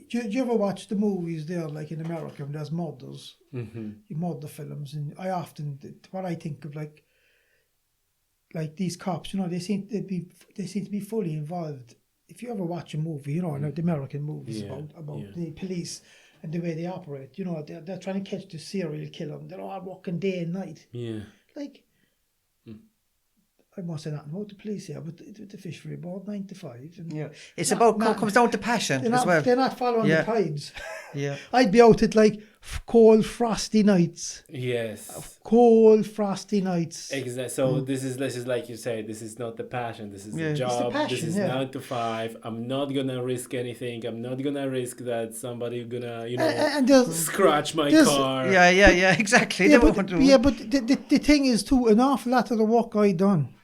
B: do you ever watch the movies there, like in America, when there's murders, murder films, and what I think of like these cops, you know, they seem to be fully involved. If you ever watch a movie, you know, the American movies about the police and the way they operate, you know, they're trying to catch the serial killer, and they're all working day and night.
A: Yeah.
B: Like, I won't say nothing about the police here, but the fishery board, 9 to 5. And
C: it's comes down to passion as well.
B: They're not following the tides.
C: Yeah.
B: I'd be out at like cold, frosty nights.
A: Yes.
B: Cold, frosty nights.
A: Exactly. So this is like you say, this is not the passion. This is the job. This is 9 to 5. I'm not gonna risk anything. I'm not gonna risk that somebody gonna, you know, scratch my car.
C: Yeah, exactly.
B: Yeah, but the thing is too, an awful lot of the work I done,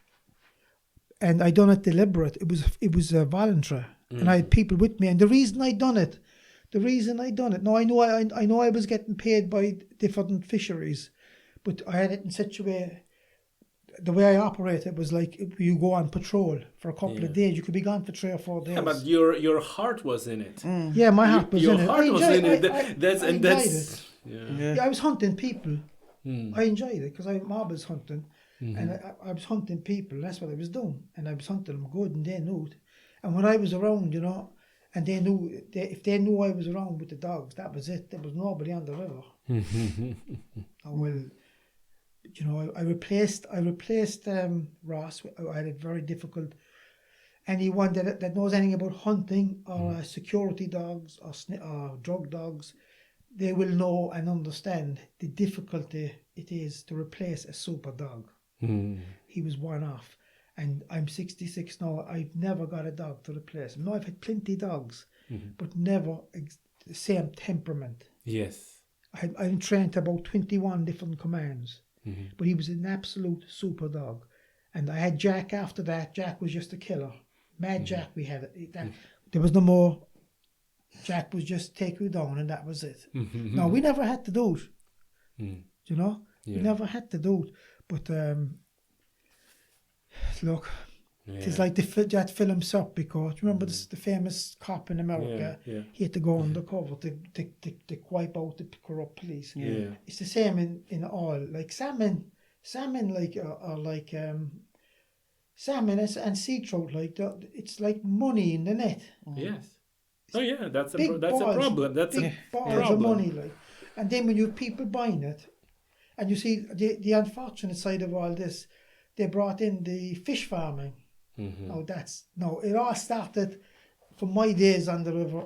B: and I done it deliberate. It was voluntary, and I had people with me. And the reason I done it, now I know I was getting paid by different fisheries, but I had it in such a way. The way I operate it was like, if you go on patrol for a couple of days, you could be gone for 3 or 4 days.
A: Yeah, but your heart was in it.
B: Yeah, my heart was in it.
A: Your heart was in it.
B: Yeah, I was hunting people. I enjoyed it because I'm always hunting. And I was hunting people. That's what I was doing. And I was hunting them good, and they knew it. And when I was around, you know, and they knew, if they knew I was around with the dogs, that was it. There was nobody on the river. Well, you know, I replaced Ross. I had a very difficult. Anyone that knows anything about hunting or security dogs or drug dogs, they will know and understand the difficulty it is to replace a super dog. He was one off, and I'm 66 now. I've never got a dog to replace him. No, I've had plenty of dogs, but never the same temperament.
A: Yes.
B: I'm trained to about 21 different commands, but he was an absolute super dog. And I had Jack after that. Jack was just a killer. Mad Jack, we had it. There was no more. Jack was just take you down, and that was it. No, we never had to do it. You know? We never had to do it. But look, it's like that film Serpico. Remember the famous cop in America? He had to go undercover to wipe out the corrupt police. It's the same in all. Like salmon like are like salmon and sea trout, like it's like money in the net.
A: Yes. Oh yeah, that's a problem. That's
B: big balls of money, like. And then when you have people buying it, and you see the unfortunate side of all this, they brought in the fish farming. Now it all started from my days on the river.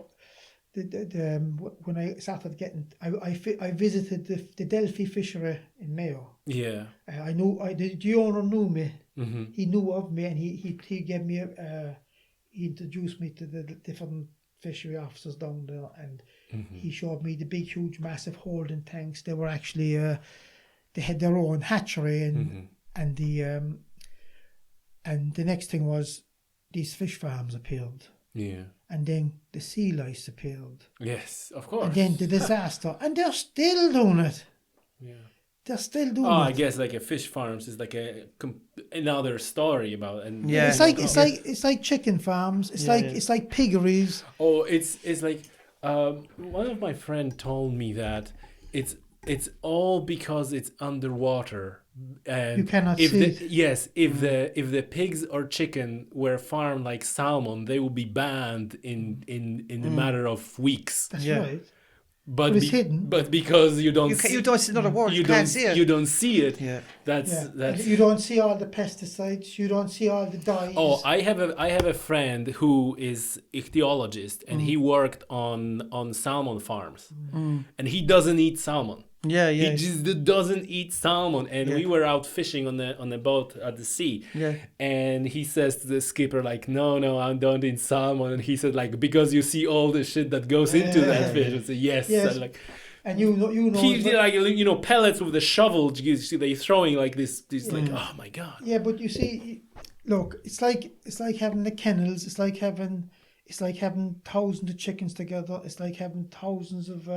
B: When I started getting, I visited the Delphi fishery in Mayo.
A: Yeah.
B: I knew the owner knew me.
A: Mm-hmm.
B: He knew of me, and he gave me he introduced me to the different fishery officers down there, and he showed me the big, huge, massive holding tanks. They were actually they had their own hatchery, and the next thing was these fish farms appeared.
A: Yeah.
B: And then the sea lice appeared.
A: Yes, of course.
B: And then the disaster. And they're still doing it.
A: Yeah.
B: They're still doing it.
A: I guess like a fish farms is like another story about and
B: it's like chicken farms. It's like piggeries.
A: Oh, it's like one of my friend told me that it's all because it's underwater. And
B: you cannot see it.
A: Yes, if the pigs or chicken were farmed like salmon, they would be banned in a matter of weeks.
B: That's right.
A: But
B: it's hidden.
A: But because you don't
C: see it.
A: You don't see it.
C: Yeah.
A: That's
B: you don't see all the pesticides. You don't see all the dyes.
A: Oh, I have a friend who is ichthyologist, and he worked on salmon farms, and he doesn't eat salmon.
C: Yeah.
A: He just doesn't eat salmon, and we were out fishing on the boat at the sea.
C: Yeah.
A: And he says to the skipper like, no, I don't eat salmon, and he said like because you see all the shit that goes into that fish. I said yes. And like,
B: and you know.
A: He like pellets with the shovel. You see they throwing like this like oh my god.
B: Yeah, but you see, look, it's like having the kennels. It's like having thousands of chickens together. It's like having thousands of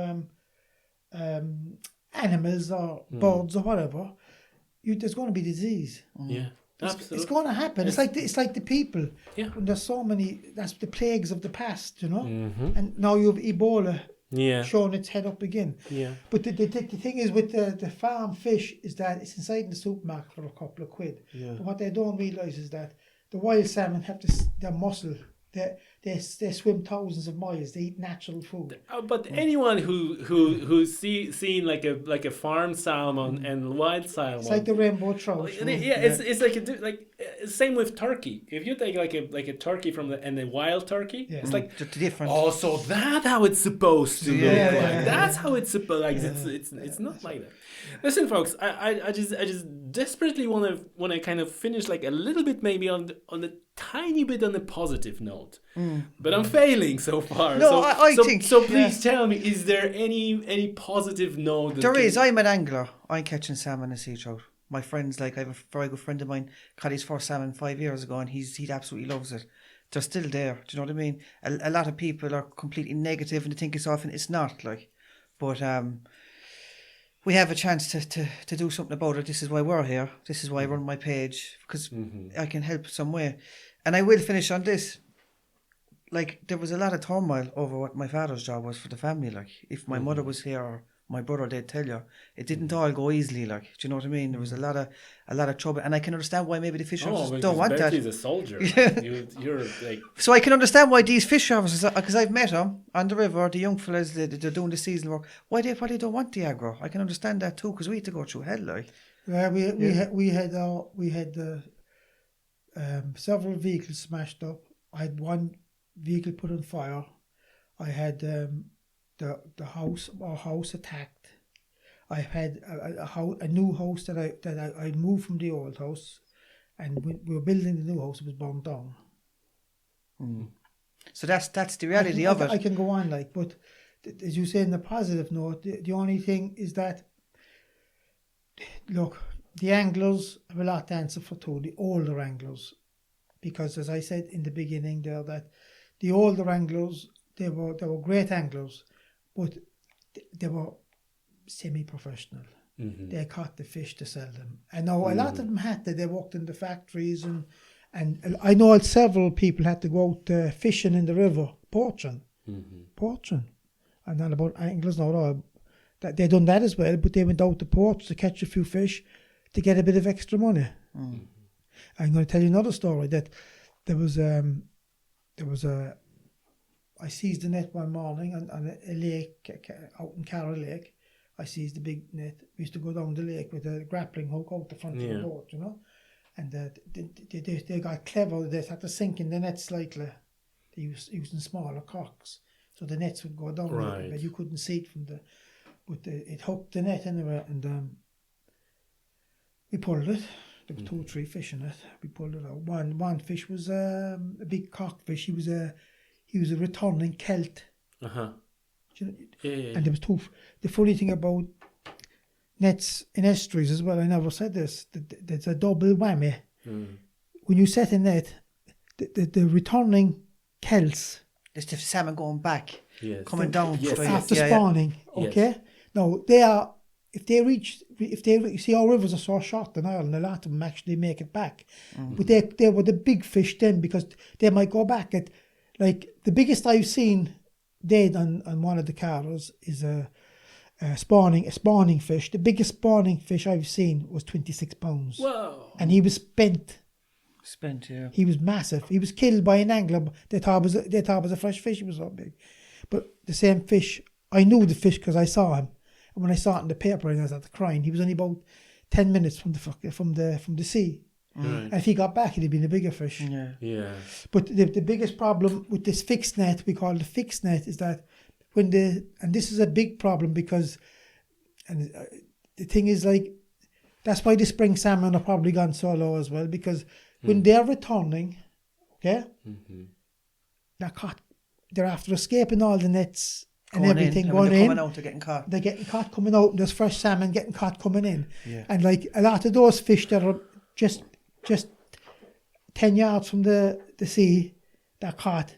B: animals or birds or whatever. There's going to be disease.
A: Yeah, absolutely.
B: It's going to happen. It's like the people.
A: Yeah.
B: When there's so many, that's the plagues of the past, And now you have Ebola.
A: Yeah.
B: Showing its head up again.
A: Yeah.
B: But the thing is with the farm fish is that it's inside in the supermarket for a couple of quid.
A: Yeah.
B: But what they don't realise is that the wild salmon have their muscle. They swim thousands of miles. They eat natural food.
A: But anyone who's seen like a farm salmon and wild salmon,
B: it's like the rainbow trout.
A: It's like same with turkey. If you take like a turkey from the wild turkey, it's like
C: different.
A: Oh, so that's how it's supposed to look like. That's how it's supposed. Like it's not like that. Listen, folks, I just desperately want to kind of finish like a little bit maybe on the tiny bit on a positive note, but I'm failing so far.
C: No, I think
A: so. Please tell me, is there any positive note?
C: There is. I'm an angler. I'm catching salmon and sea trout. My friends, like I have a very good friend of mine, caught his first salmon 5 years ago, and he absolutely loves it. They're still there. Do you know what I mean? A lot of people are completely negative and they think it's often it's not like, but we have a chance to do something about it. This is why we're here. This is why I run my page, because I can help some way. And I will finish on this. Like, there was a lot of turmoil over what my father's job was for the family. Like, if my mother was here or my brother, they'd tell you. It didn't all go easily, like, do you know what I mean? There was a lot of trouble. And I can understand why maybe the fish officers don't want that.
A: Bertie's a soldier. You're like...
C: So I can understand why these fish officers, because I've met them on the river, the young fellas, they're doing the seasonal work, why they don't want the aggro. I can understand that too, because we had to go through hell, like.
B: Yeah, we had several vehicles smashed up. I had one vehicle put on fire. I had our house attacked. I had a new house that I moved from the old house, and when we were building the new house, it was burned down.
C: So that's the reality of it.
B: I can go on but as you say in the positive note, the only thing is that, look, the anglers have a lot to answer for too, the older anglers, because as I said in the beginning there, that the older anglers, they were great anglers, but they were semi-professional. They caught the fish to sell them. And now a lot of them they worked in the factories, and I know several people had to go out fishing in the river, poaching. And then about anglers now, that they done that as well, but they went out to ports to catch a few fish to get a bit of extra money. I'm going to tell you another story, that there was I seized the net one morning on a lake out in Carroll Lake. I seized the big net. We used to go down the lake with a grappling hook out the front of the boat, and they got clever. They had to sink in the net slightly. They using smaller cocks, so the nets would go down a little bit. You couldn't see it from it hooked the net anyway, and we pulled it. There was 2 or 3 fish in it. We pulled it out. One fish was a big cockfish. He was a returning Celt. You know, and there was 2. The funny thing about nets in estuaries as well, I never said this. There's a double whammy. When you set a net, the returning Celts.
C: There's the salmon going back, coming down
B: after spawning. Okay. Yes. Now they are. If they see our rivers are so short in Ireland, a lot of them actually make it back. But they were the big fish then, because they might go back at, like, the biggest I've seen dead on one of the carters is a spawning fish. The biggest spawning fish I've seen was 26 pounds.
A: Whoa!
B: And he was spent.
C: Yeah.
B: He was massive. He was killed by an angler. They thought it was a fresh fish. He was so big. But the same fish, I knew the fish because I saw him. And when I saw it in the paper and I was at the crying, he was only about 10 minutes from the sea.
A: Right.
B: And if he got back, it'd have been a bigger fish.
A: Yeah.
B: But the biggest problem with this fixed net, we call it the fixed net, is that and this is a big problem because, and the thing is, like, that's why the spring salmon are probably gone so low as well, because when they're returning, okay, they're caught, they're after escaping all the nets and everything going in.
C: Coming out, they're getting caught.
B: They're getting caught coming out, and there's fresh salmon getting caught coming in.
C: Yeah.
B: And like a lot of those fish that are just 10 yards from the sea, they're caught,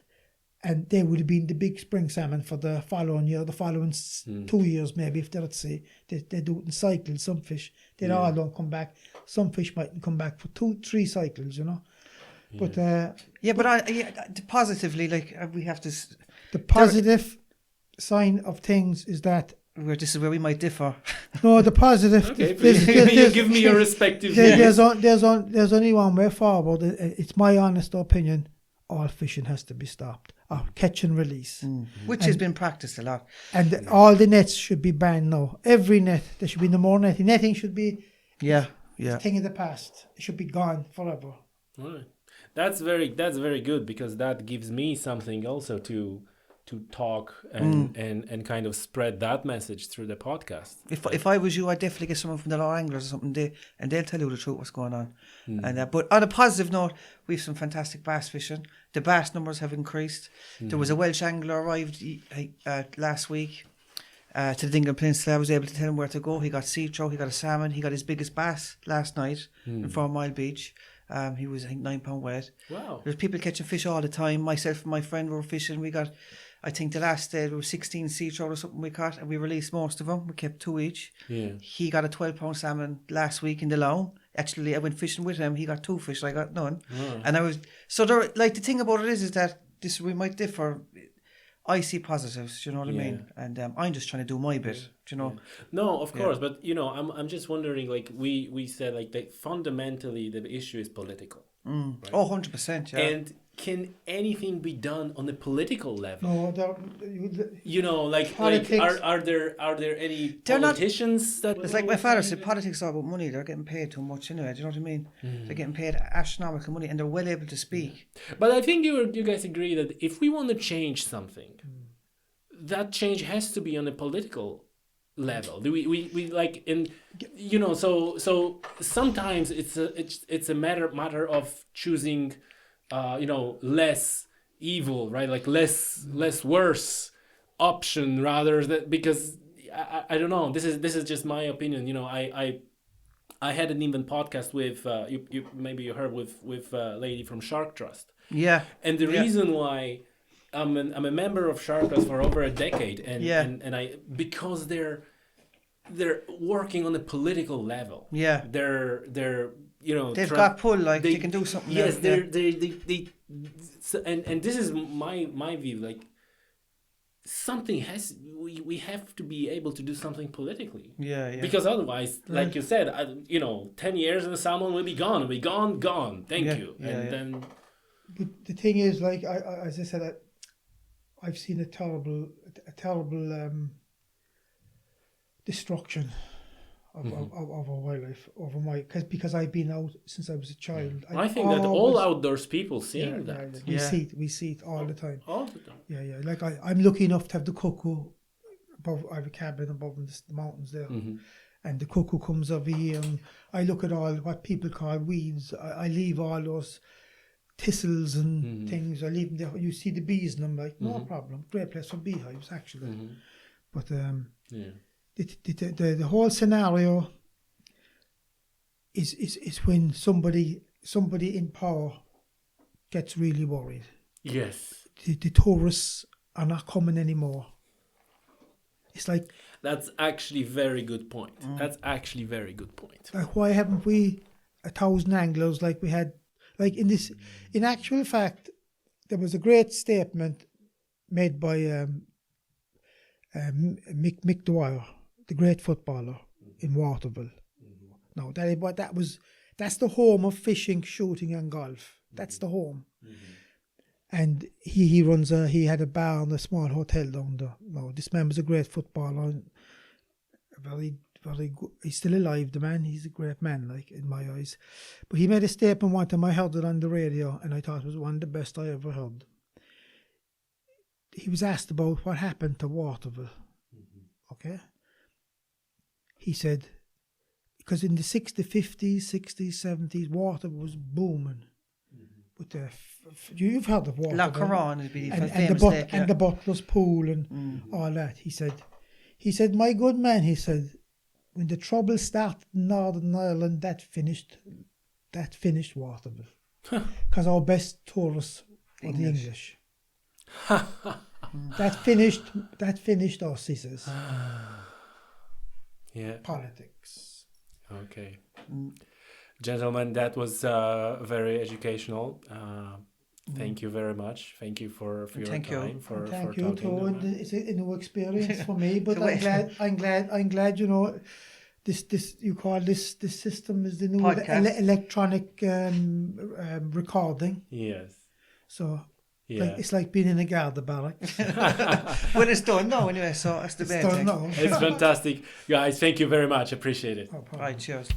B: and they would have been the big spring salmon for the following year, the following 2 years maybe, if they're at sea. They do it in cycles. Some fish, they all don't come back. Some fish mightn't come back for 2-3 cycles, you know.
A: Yeah.
B: But
C: positively, like, we have to.
B: The positive sign of things is that
C: this is where we might differ.
B: No, the positive.
A: Okay, please you give me your respective views.
B: There's only one way forward. It's my honest opinion. All fishing has to be stopped. Or catch and release.
C: Which has been practiced a lot.
B: And all the nets should be banned now. Every net. There should be no more netting. Netting should be a thing of the past. It should be gone forever.
A: All right. That's very good, because that gives me something also to talk and kind of spread that message through the podcast.
C: If I was you, I'd definitely get someone from the Law Anglers or something, they'll tell you the truth what's going on. And but on a positive note, we have some fantastic bass fishing. The bass numbers have increased. There was a Welsh angler arrived last week to the Dingle Peninsula. I was able to tell him where to go. He got sea trout, he got a salmon, he got his biggest bass last night in 4 Mile Beach. He was, I think, 9 pound weight.
A: Wow.
C: There's people catching fish all the time. Myself and my friend were fishing. We got, I think the last day there were 16 sea trout or something we caught, and we released most of them. We kept 2 each. Yeah. He got a 12 pound salmon last week in the Lough. Actually, I went fishing with him. He got 2 fish, I got none. Oh. And I was, so there, like, the thing about it is that we might differ. I see positives, you know what I mean? And I'm just trying to do my bit, you know?
A: No, of course, but, you know, I'm just wondering, like, we said, like, that fundamentally the issue is political. Right?
C: Oh, 100%, yeah.
A: And can anything be done on a political level?
B: No,
A: you know, like are there any politicians that...
C: It's like my father said, politics are about money. They're getting paid too much anyway, do you know what I mean? They're getting paid astronomical money, and they're well able to speak.
A: But I think you guys agree that if we want to change something, that change has to be on a political level. We like, in, you know, so sometimes it's a matter of choosing you know, less evil, right? Like less worse option rather than, because I don't know. This is just my opinion. You know, I had an even podcast with you maybe you heard with a lady from Shark Trust.
C: Yeah.
A: And the reason why I'm a member of Shark Trust for over a decade, and I, because they're working on a political level. Yeah. They're you know,
C: they've got pull, like they can do something.
A: Yes, they so, and this is my view. Like, something has, we have to be able to do something politically. Yeah. Because otherwise, like you said, you know, 10 years and the salmon will be gone. It'll be gone. Thank you. And then.
B: But the thing is, like as I said, I've seen a terrible destruction of our wildlife over because I've been out since I was a child.
A: I think that all outdoors people seeing that.
B: We see it all the time.
A: All the time.
B: Yeah. Like I'm lucky enough to have the cuckoo above. I have a cabin above in the mountains there, and the cuckoo comes every year. And I look at all what people call weeds. I leave all those thistles and things. I leave them there. You see the bees, and I'm like, no problem. Great place for beehives, actually. But the whole scenario is when somebody in power gets really worried.
A: Yes.
B: The tourists are not coming anymore. It's like...
A: That's actually very good point. That's actually very good point.
B: Like, why haven't we 1,000 anglers like we had? Like in actual fact, there was a great statement made by Mick Dwyer, the great footballer in Waterville. No, that's the home of fishing, shooting, and golf. That's the home. And he runs he had a bar and a small hotel down there. No, this man was a great footballer, very, very good. He's still alive, the man. He's a great man, like, in my eyes. But he made a statement one time. I heard it on the radio, and I thought it was one of the best I ever heard. He was asked about what happened to Waterville. Okay? He said, because in the 50s, 60s, 70s, Waterville was booming. With you've heard of Waterville.
C: La Couronne would be
B: and the Butler's Pool and all that. He said, my good man, he said, when the trouble started in Northern Ireland, that finished Waterville. Because our best tourists were the English. That finished us, he says. Politics.
A: Okay. Gentlemen, that was very educational. Thank you very much. Thank you for your time.
B: Thank you too. It's a new experience for me, but I'm glad. You know, this you call this system is the new electronic recording.
A: Yes.
B: So. Yeah. It's like being in a Garda barracks.
C: Well, it's done now anyway, so that's the best thing.
A: It's fantastic. Guys, thank you very much. Appreciate it.
C: Right, cheers.